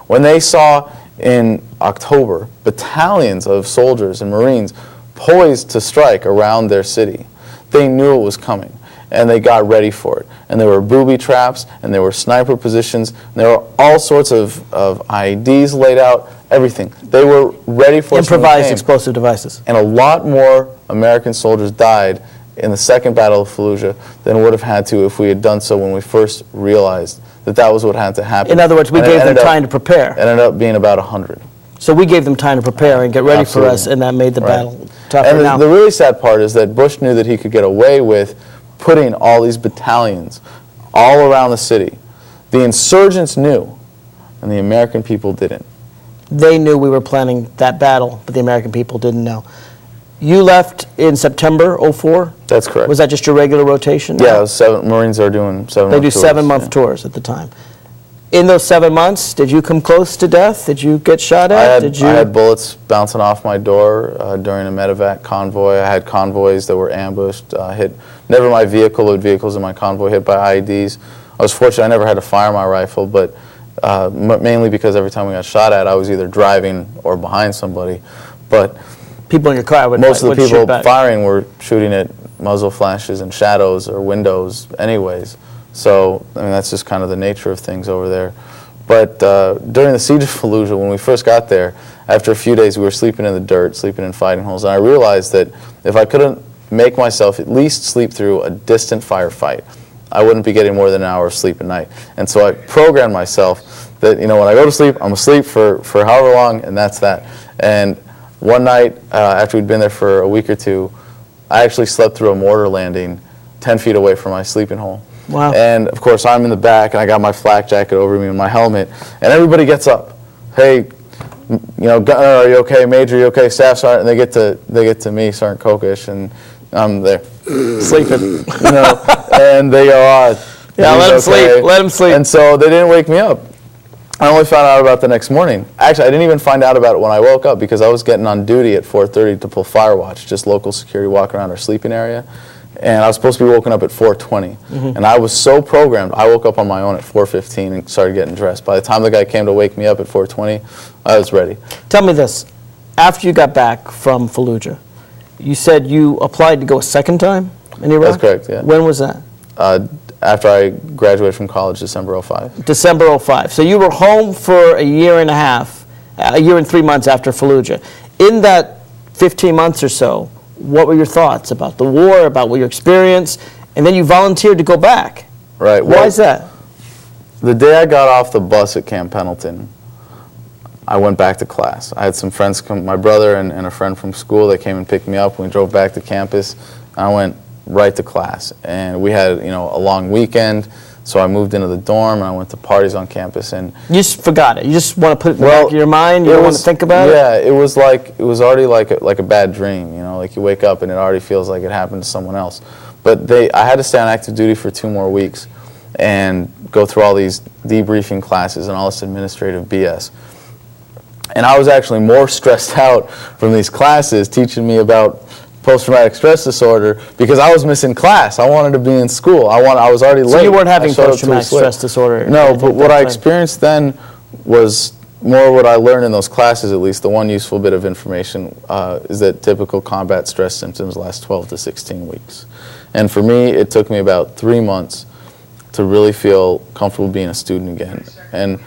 [SPEAKER 3] When they saw in October battalions of soldiers and Marines poised to strike around their city, they knew it was coming, and they got ready for it. And there were booby traps, and there were sniper positions, and there were all sorts of IEDs laid out, everything. They were ready for
[SPEAKER 2] improvised explosive devices.
[SPEAKER 3] And a lot more American soldiers died in the second battle of Fallujah than would have had to if we had done so when we first realized that that was what had to happen.
[SPEAKER 2] In other words, we gave them time to prepare.
[SPEAKER 3] It ended up being about 100.
[SPEAKER 2] So we gave them time to prepare and get ready for us, and that made the battle tougher.
[SPEAKER 3] And the really sad part is that Bush knew that he could get away with putting all these battalions all around the city. The insurgents knew, and the American people didn't.
[SPEAKER 2] They knew we were planning that battle, but the American people didn't know. You left in September '04?
[SPEAKER 3] That's correct.
[SPEAKER 2] Was that just your regular rotation?
[SPEAKER 3] Yeah, it was Marines are doing 7 month
[SPEAKER 2] They do
[SPEAKER 3] tours.
[SPEAKER 2] 7-month tours at the time. In those 7 months, did you come close to death? Did you get shot at?
[SPEAKER 3] I had bullets bouncing off my door during a medevac convoy. I had convoys that were ambushed, never my vehicle, but vehicles in my convoy hit by IEDs. I was fortunate I never had to fire my rifle, but mainly because every time we got shot at, I was either driving or behind somebody. But
[SPEAKER 2] people in your car would
[SPEAKER 3] most of the people
[SPEAKER 2] shoot back.
[SPEAKER 3] firing were shooting at muzzle flashes and shadows or windows anyways. So, I mean, that's just kind of the nature of things over there. But during the siege of Fallujah, when we first got there, after a few days we were sleeping in the dirt, sleeping in fighting holes, and I realized that if I couldn't make myself at least sleep through a distant firefight, I wouldn't be getting more than an hour of sleep a night. And so I programmed myself that, you know, when I go to sleep, I'm asleep for however long, and that's that. And one night, after we'd been there for a week or two, I actually slept through a mortar landing 10 feet away from my sleeping hole.
[SPEAKER 2] Wow.
[SPEAKER 3] And of course, I'm in the back, and I got my flak jacket over me and my helmet, and everybody gets up. Hey, you know, Gunner, are you okay? Major, are you okay? Staff Sergeant, and they get to me, Sergeant Kokesh, and I'm there sleeping, you know, and they go,
[SPEAKER 2] yeah, let him sleep, let him sleep.
[SPEAKER 3] And so they didn't wake me up. I only found out about it the next morning. Actually, I didn't even find out about it when I woke up because I was getting on duty at 4:30 to pull fire watch, just local security walking around our sleeping area. And I was supposed to be woken up at 4:20. And I was so programmed, I woke up on my own at 4:15 and started getting dressed. By the time the guy came to wake me up at 4:20, I was ready.
[SPEAKER 2] Tell me this. After you got back from Fallujah, you said you applied to go a second time in Iraq?
[SPEAKER 3] That's correct, yeah.
[SPEAKER 2] When was that?
[SPEAKER 3] After I graduated from college, December '05.
[SPEAKER 2] December '05. So you were home for a year and a half, a year and 3 months after Fallujah. In that 15 months or so, what were your thoughts about the war, about what your experience, and then you volunteered to go back?
[SPEAKER 3] Right.
[SPEAKER 2] Why is that?
[SPEAKER 3] The day I got off the bus at Camp Pendleton, I went back to class. I had some friends come, my brother and a friend from school, they came and picked me up. We drove back to campus. I went right to class, and we had, you know, a long weekend. So I moved into the dorm, and I went to parties on campus. And
[SPEAKER 2] you just forgot it. You just want to put it in the back of your mind. You don't want to think about it.
[SPEAKER 3] Yeah, it was already like a bad dream. You know, like you wake up and it already feels like it happened to someone else. But I had to stay on active duty for 2 more weeks, and go through all these debriefing classes and all this administrative BS. And I was actually more stressed out from these classes teaching me about post-traumatic stress disorder because I was missing class. I wanted to be in school. I was already late.
[SPEAKER 2] So you weren't having post-traumatic stress disorder?
[SPEAKER 3] No, but what I experienced then was more what I learned in those classes, at least. The one useful bit of information is that typical combat stress symptoms last 12 to 16 weeks. And for me, it took me about 3 months to really feel comfortable being a student again. And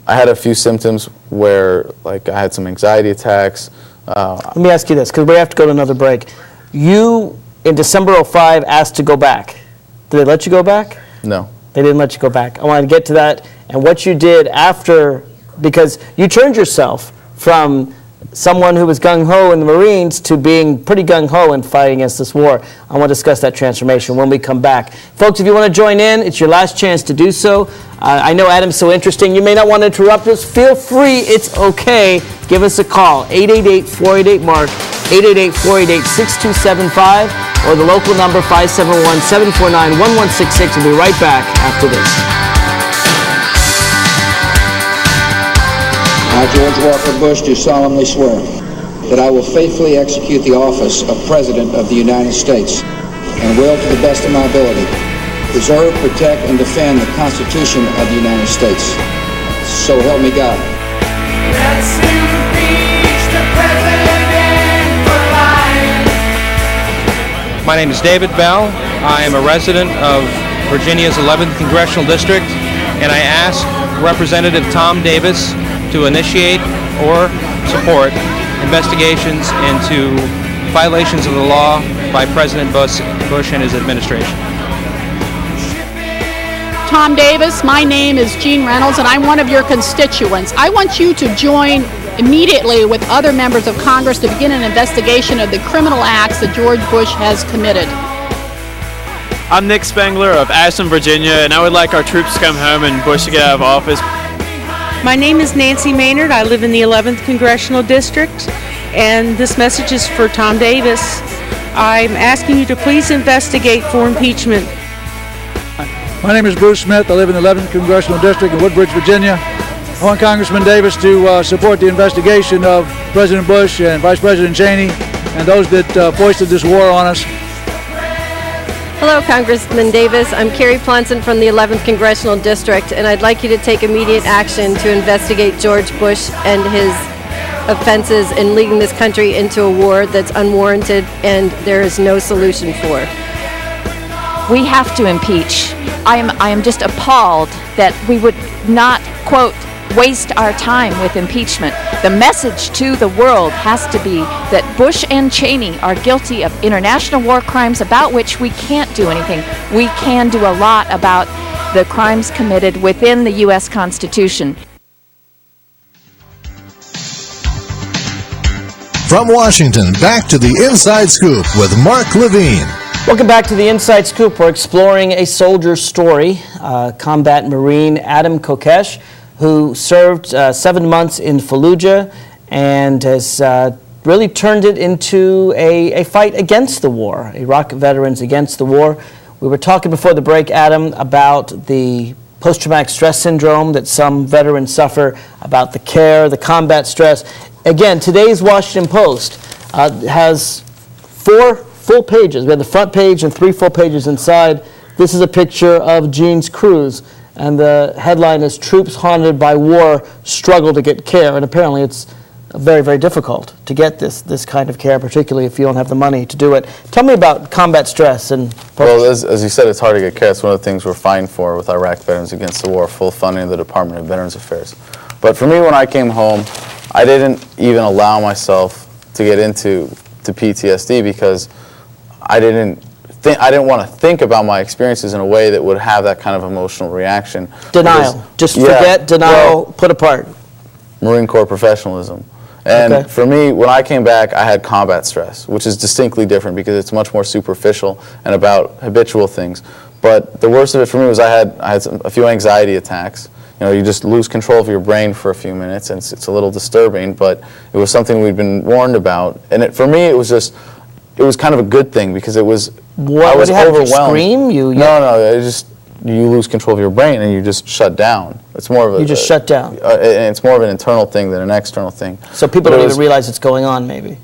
[SPEAKER 3] I had a few symptoms where, like, I had some anxiety attacks.
[SPEAKER 2] Let me ask you this, because we have to go to another break. You, in December '05, asked to go back. Did they let you go back?
[SPEAKER 3] No.
[SPEAKER 2] They didn't let you go back. I want to get to that and what you did after, because you turned yourself from someone who was gung-ho in the Marines to being pretty gung-ho in fighting against this war. I want to discuss that transformation when we come back. Folks, if you want to join in, it's your last chance to do so. I know Adam's so interesting. You may not want to interrupt us. Feel free. It's okay. Give us a call, 888-488-MARK, 888-488-6275, or the local number, 571-749-1166. We'll be right back after this.
[SPEAKER 4] I, George Walker Bush, do solemnly swear that I will faithfully execute the office of President of the United States and will, to the best of my ability, preserve, protect, and defend the Constitution of the United States. So help me God.
[SPEAKER 5] Let's impeach the president for lying.
[SPEAKER 6] My name is David Bell. I am a resident of Virginia's 11th Congressional District, and I ask Representative Tom Davis to initiate or support investigations into violations of the law by President Bush and his administration.
[SPEAKER 7] Tom Davis, my name is Jean Reynolds, and I'm one of your constituents. I want you to join immediately with other members of Congress to begin an investigation of the criminal acts that George Bush has committed.
[SPEAKER 8] I'm Nick Spengler of Ashland, Virginia, and I would like our troops to come home and Bush to get out of office.
[SPEAKER 9] My name is Nancy Maynard. I live in the 11th Congressional District, and this message is for Tom Davis. I'm asking you to please investigate for impeachment.
[SPEAKER 10] My name is Bruce Smith. I live in the 11th Congressional District in Woodbridge, Virginia. I want Congressman Davis to support the investigation of President Bush and Vice President Cheney and those that foisted this war on us.
[SPEAKER 11] Hello, Congressman Davis. I'm Carrie Plonson from the 11th Congressional District, and I'd like you to take immediate action to investigate George Bush and his offenses in leading this country into a war that's unwarranted and there is no solution for.
[SPEAKER 12] We have to impeach. I am just appalled that we would not, quote, waste our time with impeachment. The message to the world has to be that Bush and Cheney are guilty of international war crimes about which we can't do anything. We can do a lot about the crimes committed within the U.S. Constitution.
[SPEAKER 1] From Washington, back to the Inside Scoop with Mark Levine.
[SPEAKER 2] Welcome back to the Inside Scoop. We're exploring a soldier's story, combat Marine Adam Kokesh, who served 7 months in Fallujah and has really turned it into a fight against the war, Iraq veterans against the war. We were talking before the break, Adam, about the post-traumatic stress syndrome that some veterans suffer, about the care, the combat stress. Again, today's Washington Post has 4 full pages. We have the front page and 3 full pages inside. This is a picture of Gene's cruise, and the headline is "Troops Haunted by War Struggle to Get Care." And apparently it's very, very difficult to get this kind of care, particularly if you don't have the money to do it. Tell me about combat stress.
[SPEAKER 3] Well, as you said, it's hard to get care. It's one of the things we're fighting for with Iraq Veterans Against the War, full funding of the Department of Veterans Affairs. But for me, when I came home, I didn't even allow myself to get into PTSD because I didn't want to think about my experiences in a way that would have that kind of emotional reaction.
[SPEAKER 2] Denial. Just forget, denial, put apart.
[SPEAKER 3] Marine Corps professionalism. And for me, when I came back, I had combat stress, which is distinctly different because it's much more superficial and about habitual things. But the worst of it for me was I had a few anxiety attacks. You know, you just lose control of your brain for a few minutes, and it's a little disturbing, but it was something we'd been warned about. And for me, it was kind of a good thing because I was overwhelmed.
[SPEAKER 2] You scream?
[SPEAKER 3] You lose control of your brain and you just shut down. It's more of
[SPEAKER 2] You just shut down.
[SPEAKER 3] And it's more of an internal thing than an external thing.
[SPEAKER 2] So people don't even realize it's going on, maybe.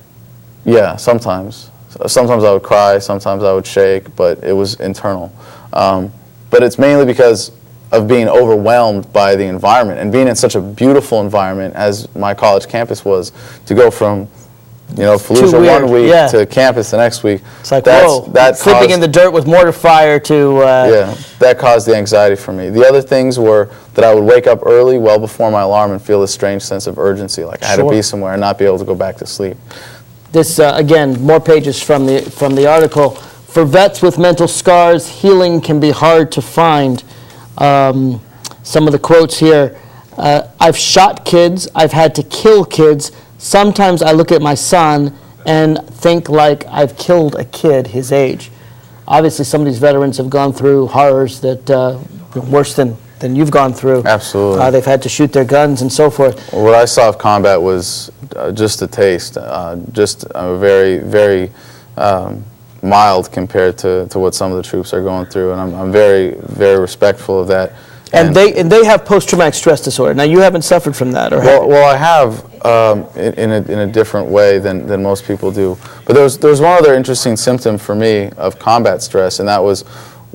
[SPEAKER 3] Yeah, sometimes. Sometimes I would cry, sometimes I would shake, but it was internal. But it's mainly because of being overwhelmed by the environment and being in such a beautiful environment as my college campus was, to go from Fallujah one week to campus the next week.
[SPEAKER 2] It's like, sleeping in the dirt with mortar fire to...
[SPEAKER 3] that caused the anxiety for me. The other things were that I would wake up early, well before my alarm, and feel a strange sense of urgency, like I had to be somewhere and not be able to go back to sleep.
[SPEAKER 2] This, again, more pages from the article. For vets with mental scars, healing can be hard to find. Some of the quotes here. I've shot kids. I've had to kill kids. Sometimes I look at my son and think like I've killed a kid his age. Obviously, some of these veterans have gone through horrors that worse than you've gone through.
[SPEAKER 3] Absolutely.
[SPEAKER 2] They've had to shoot their guns and so forth.
[SPEAKER 3] What I saw of combat was just a taste, just very, very mild compared to what some of the troops are going through, and I'm very, very respectful of that.
[SPEAKER 2] And they have post-traumatic stress disorder. Now, you haven't suffered from that, or have you?
[SPEAKER 3] Well, I have in a different way than most people do. But there was one other interesting symptom for me of combat stress, and that was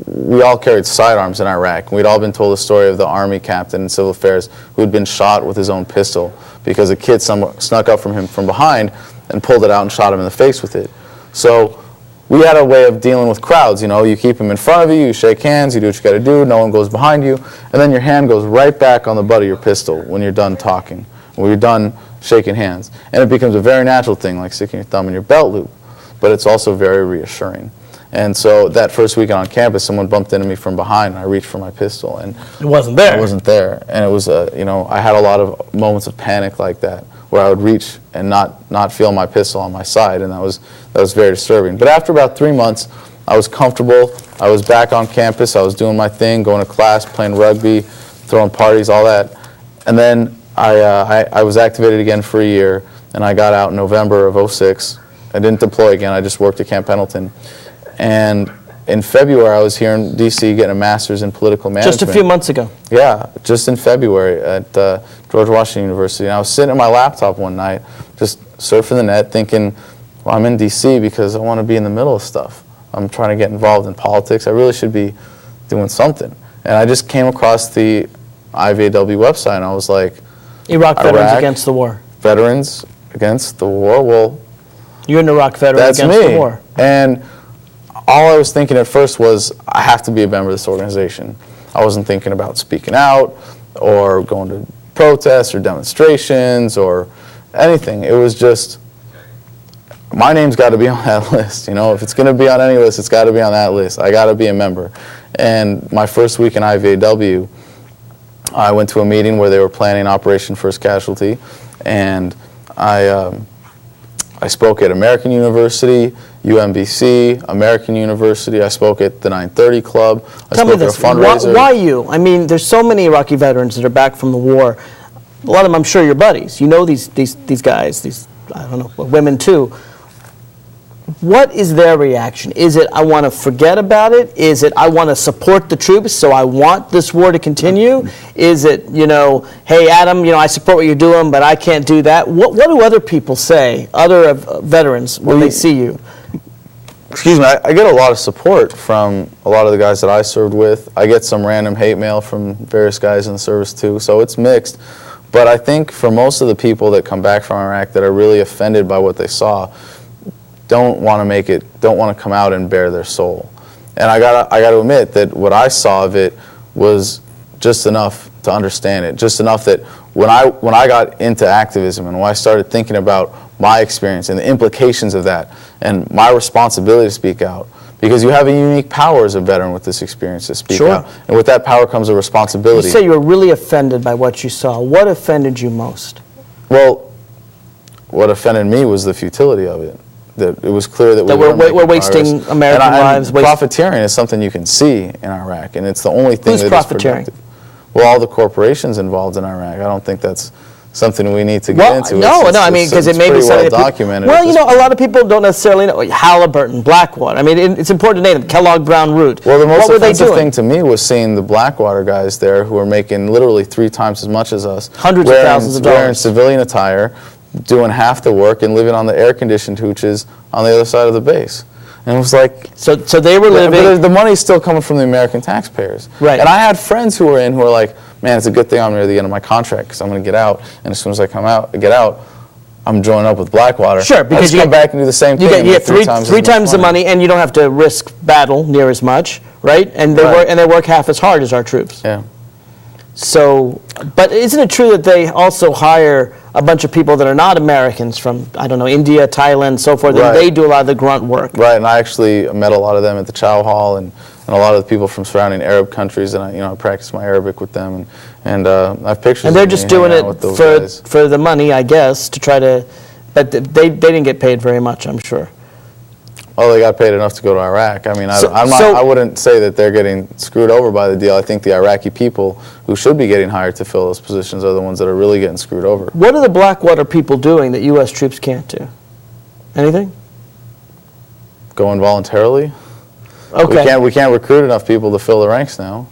[SPEAKER 3] we all carried sidearms in Iraq. We'd all been told the story of the Army captain in civil affairs who had been shot with his own pistol because a kid snuck up from him from behind and pulled it out and shot him in the face with it. So we had a way of dealing with crowds. You keep them in front of you, you shake hands, you do what you got to do, no one goes behind you, and then your hand goes right back on the butt of your pistol when you're done talking, when you're done shaking hands. And it becomes a very natural thing, like sticking your thumb in your belt loop, but it's also very reassuring. And so that first weekend on campus, someone bumped into me from behind, and I reached for my pistol, and
[SPEAKER 2] it wasn't there.
[SPEAKER 3] It wasn't there, and it was I had a lot of moments of panic like that, where I would reach and not feel my pistol on my side, and that was very disturbing. But after about 3 months, I was comfortable. I was back on campus. I was doing my thing, going to class, playing rugby, throwing parties, all that. And then I was activated again for a year, and I got out in November of 06. I didn't deploy again. I just worked at Camp Pendleton. And in February, I was here in D.C. getting a master's in political management.
[SPEAKER 2] Just a few months ago.
[SPEAKER 3] Yeah, just in February at George Washington University. And I was sitting at my laptop one night, just surfing the net, thinking, well, I'm in D.C. because I want to be in the middle of stuff. I'm trying to get involved in politics. I really should be doing something. And I just came across the IVAW website, and I was like,
[SPEAKER 2] Iraq Veterans Against the War.
[SPEAKER 3] Veterans Against the War? Well,
[SPEAKER 2] you're an Iraq veteran
[SPEAKER 3] against
[SPEAKER 2] the war.
[SPEAKER 3] And all I was thinking at first was, I have to be a member of this organization. I wasn't thinking about speaking out or going to protests or demonstrations or anything. It was just, my name's got to be on that list. You know, if it's going to be on any list, it's got to be on that list. I got to be a member. And my first week in IVAW, I went to a meeting where they were planning Operation First Casualty, and I spoke at American University, UMBC, American University. I spoke at the 930 Club.
[SPEAKER 2] Tell me this, why you? I mean, there's so many Iraqi veterans that are back from the war. A lot of them, I'm sure, your buddies. You know these guys, I don't know, women too. What is their reaction? Is it, I want to forget about it? Is it, I want to support the troops, so I want this war to continue? Is it, you know, hey, Adam, you know, I support what you're doing, but I can't do that? What do other people say, other veterans, when they see you?
[SPEAKER 3] Excuse me, I get a lot of support from a lot of the guys that I served with. I get some random hate mail from various guys in the service too, so it's mixed. But I think for most of the people that come back from Iraq that are really offended by what they saw, don't want to come out and bare their soul. And I gotta admit that what I saw of it was just enough to understand it, just enough that when I got into activism and when I started thinking about my experience and the implications of that and my responsibility to speak out, because you have a unique power as a veteran with this experience to speak out. And with that power comes a responsibility.
[SPEAKER 2] You say you were really offended by what you saw. What offended you most?
[SPEAKER 3] Well, what offended me was the futility of it. That it was clear that
[SPEAKER 2] we're wasting American lives.
[SPEAKER 3] Profiteering is something you can see in Iraq, and it's the only thing
[SPEAKER 2] that is productive.
[SPEAKER 3] Well, all the corporations involved in Iraq. I don't think that's something we need to get into.
[SPEAKER 2] No, I mean, because it may be
[SPEAKER 3] well documented.
[SPEAKER 2] Well, you know, a lot of people don't necessarily know Halliburton, Blackwater. I mean, it's important to name them. Kellogg Brown Root.
[SPEAKER 3] Well, the most offensive thing to me was seeing the Blackwater guys there who are making literally 3 times as much as us,
[SPEAKER 2] hundreds of thousands of dollars,
[SPEAKER 3] wearing civilian attire, doing half the work and living on the air-conditioned hooches on the other side of the base. And it was like...
[SPEAKER 2] So they were living...
[SPEAKER 3] But the money's still coming from the American taxpayers.
[SPEAKER 2] Right.
[SPEAKER 3] And I had friends who were like, man, it's a good thing I'm near the end of my contract because I'm going to get out. And as soon as I get out, I'm joining up with Blackwater.
[SPEAKER 2] Sure, because
[SPEAKER 3] you come back and do the same thing.
[SPEAKER 2] You get three times the money, and you don't have to risk battle near as much, right? And they work half as hard as our troops.
[SPEAKER 3] Yeah.
[SPEAKER 2] So, but isn't it true that they also hire a bunch of people that are not Americans from, I don't know, India, Thailand, so forth, and they do a lot of the grunt work?
[SPEAKER 3] Right, and I actually met a lot of them at the Chow Hall and a lot of the people from surrounding Arab countries, and I practice my Arabic with them, and I have pictures.
[SPEAKER 2] And they're just doing it for the money, I guess, to try to, but they didn't get paid very much, I'm sure.
[SPEAKER 3] Oh, they got paid enough to go to Iraq. I mean, I wouldn't say that they're getting screwed over by the deal. I think the Iraqi people who should be getting hired to fill those positions are the ones that are really getting screwed over.
[SPEAKER 2] What are the Blackwater people doing that U.S. troops can't do? Anything?
[SPEAKER 3] Going voluntarily?
[SPEAKER 2] Okay.
[SPEAKER 3] We can't recruit enough people to fill the ranks now.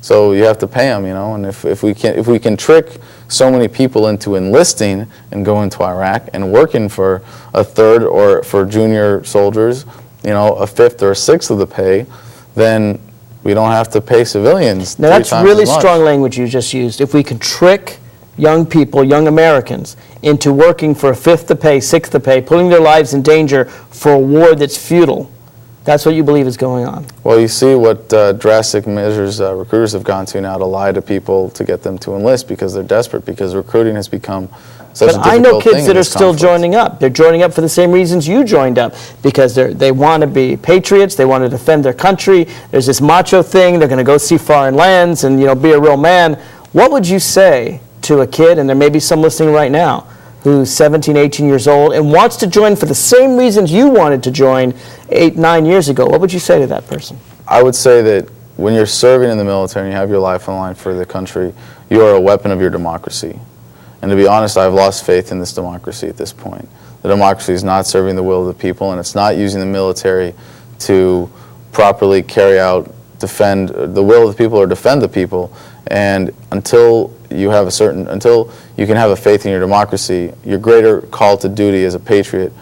[SPEAKER 3] So you have to pay them, and if we can trick so many people into enlisting and going to Iraq and working for a third or for junior soldiers, a fifth or a sixth of the pay, then we don't have to pay civilians.
[SPEAKER 2] Now that's really strong language you just used. If we can trick young people, young Americans, into working for a fifth the pay, sixth the pay, putting their lives in danger for a war that's futile, that's what you believe is going on.
[SPEAKER 3] Well, you see what drastic measures recruiters have gone to now to lie to people to get them to enlist because they're desperate, because recruiting has become such a difficult thing.
[SPEAKER 2] But I know kids that are still joining up. They're joining up for the same reasons you joined up, because they want to be patriots, they want to defend their country. There's this macho thing, they're going to go see foreign lands and be a real man. What would you say to a kid, and there may be some listening right now, who's 17, 18 years old and wants to join for the same reasons you wanted to join 8, 9 years ago? What would you say to that person?
[SPEAKER 3] I would say that when you're serving in the military and you have your life on the line for the country, you are a weapon of your democracy. And to be honest, I've lost faith in this democracy at this point. The democracy is not serving the will of the people, and it's not using the military to properly carry out, defend the will of the people or defend the people. And until you can have a faith in your democracy, your greater call to duty as a patriot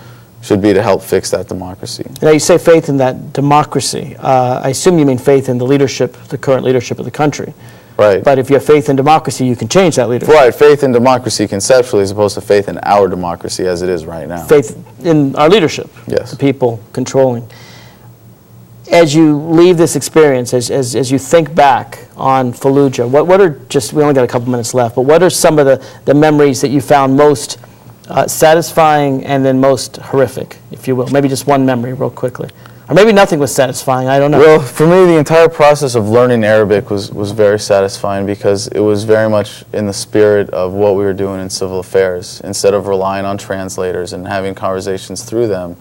[SPEAKER 3] should be to help fix that democracy.
[SPEAKER 2] Now, you say faith in that democracy. I assume you mean faith in the leadership, the current leadership of the country.
[SPEAKER 3] Right.
[SPEAKER 2] But if you have faith in democracy, you can change that leadership.
[SPEAKER 3] Right, faith in democracy conceptually as opposed to faith in our democracy as it is right now.
[SPEAKER 2] Faith in our leadership.
[SPEAKER 3] Yes.
[SPEAKER 2] The people controlling. As you leave this experience, as you think back on Fallujah, what are just, we only got a couple minutes left, but what are some of the memories that you found most satisfying and then most horrific, if you will? Maybe just one memory real quickly. Or maybe nothing was satisfying, I don't know.
[SPEAKER 3] Well, for me, the entire process of learning Arabic was very satisfying because it was very much in the spirit of what we were doing in civil affairs. Instead of relying on translators and having conversations through them,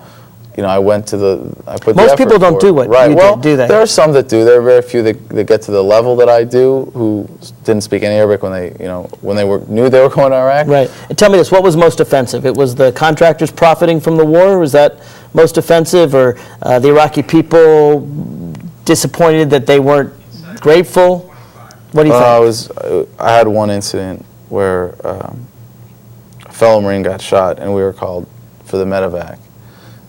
[SPEAKER 3] you know, I put the effort
[SPEAKER 2] Most people don't do what you did, do they?
[SPEAKER 3] There are some that do. There are very few that get to the level that I do who didn't speak any Arabic when they, knew they were going to Iraq.
[SPEAKER 2] Right. And tell me this, what was most offensive? It was the contractors profiting from the war? Was that most offensive? Or the Iraqi people disappointed that they weren't grateful? What do you think?
[SPEAKER 3] I had one incident where a fellow Marine got shot and we were called for the medevac.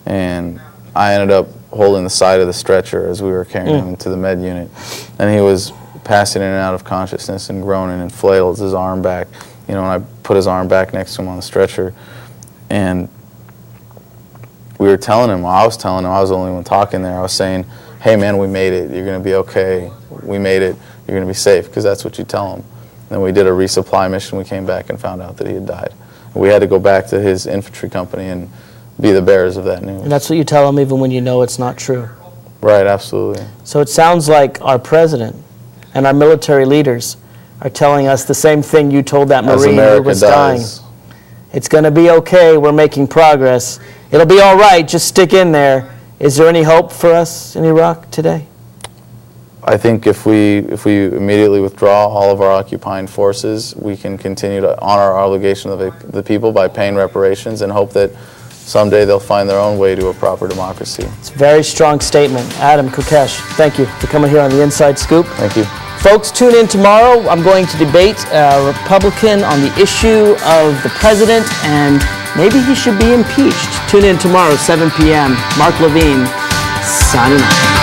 [SPEAKER 3] And I ended up holding the side of the stretcher as we were carrying him to the med unit. And he was passing in and out of consciousness and groaning and flailed his arm back. And I put his arm back next to him on the stretcher. And we were telling him, I was telling him, I was the only one talking there. I was saying, hey man, we made it. You're going to be okay. We made it. You're going to be safe, because that's what you tell him. Then we did a resupply mission. We came back and found out that he had died. We had to go back to his infantry company and be the bearers of that news.
[SPEAKER 2] And that's what you tell them even when you know it's not true.
[SPEAKER 3] Right, absolutely.
[SPEAKER 2] So it sounds like our president and our military leaders are telling us the same thing you told that Marine who was dying. It's going to be okay. We're making progress. It'll be all right. Just stick in there. Is there any hope for us in Iraq today?
[SPEAKER 3] I think if we immediately withdraw all of our occupying forces, we can continue to honor our obligation of the people by paying reparations and hope that someday they'll find their own way to a proper democracy.
[SPEAKER 2] It's a very strong statement. Adam Kokesh, thank you for coming here on the Inside Scoop.
[SPEAKER 3] Thank you.
[SPEAKER 2] Folks, tune in tomorrow. I'm going to debate a Republican on the issue of the president, and maybe he should be impeached. Tune in tomorrow, 7 p.m. Mark Levine, signing off.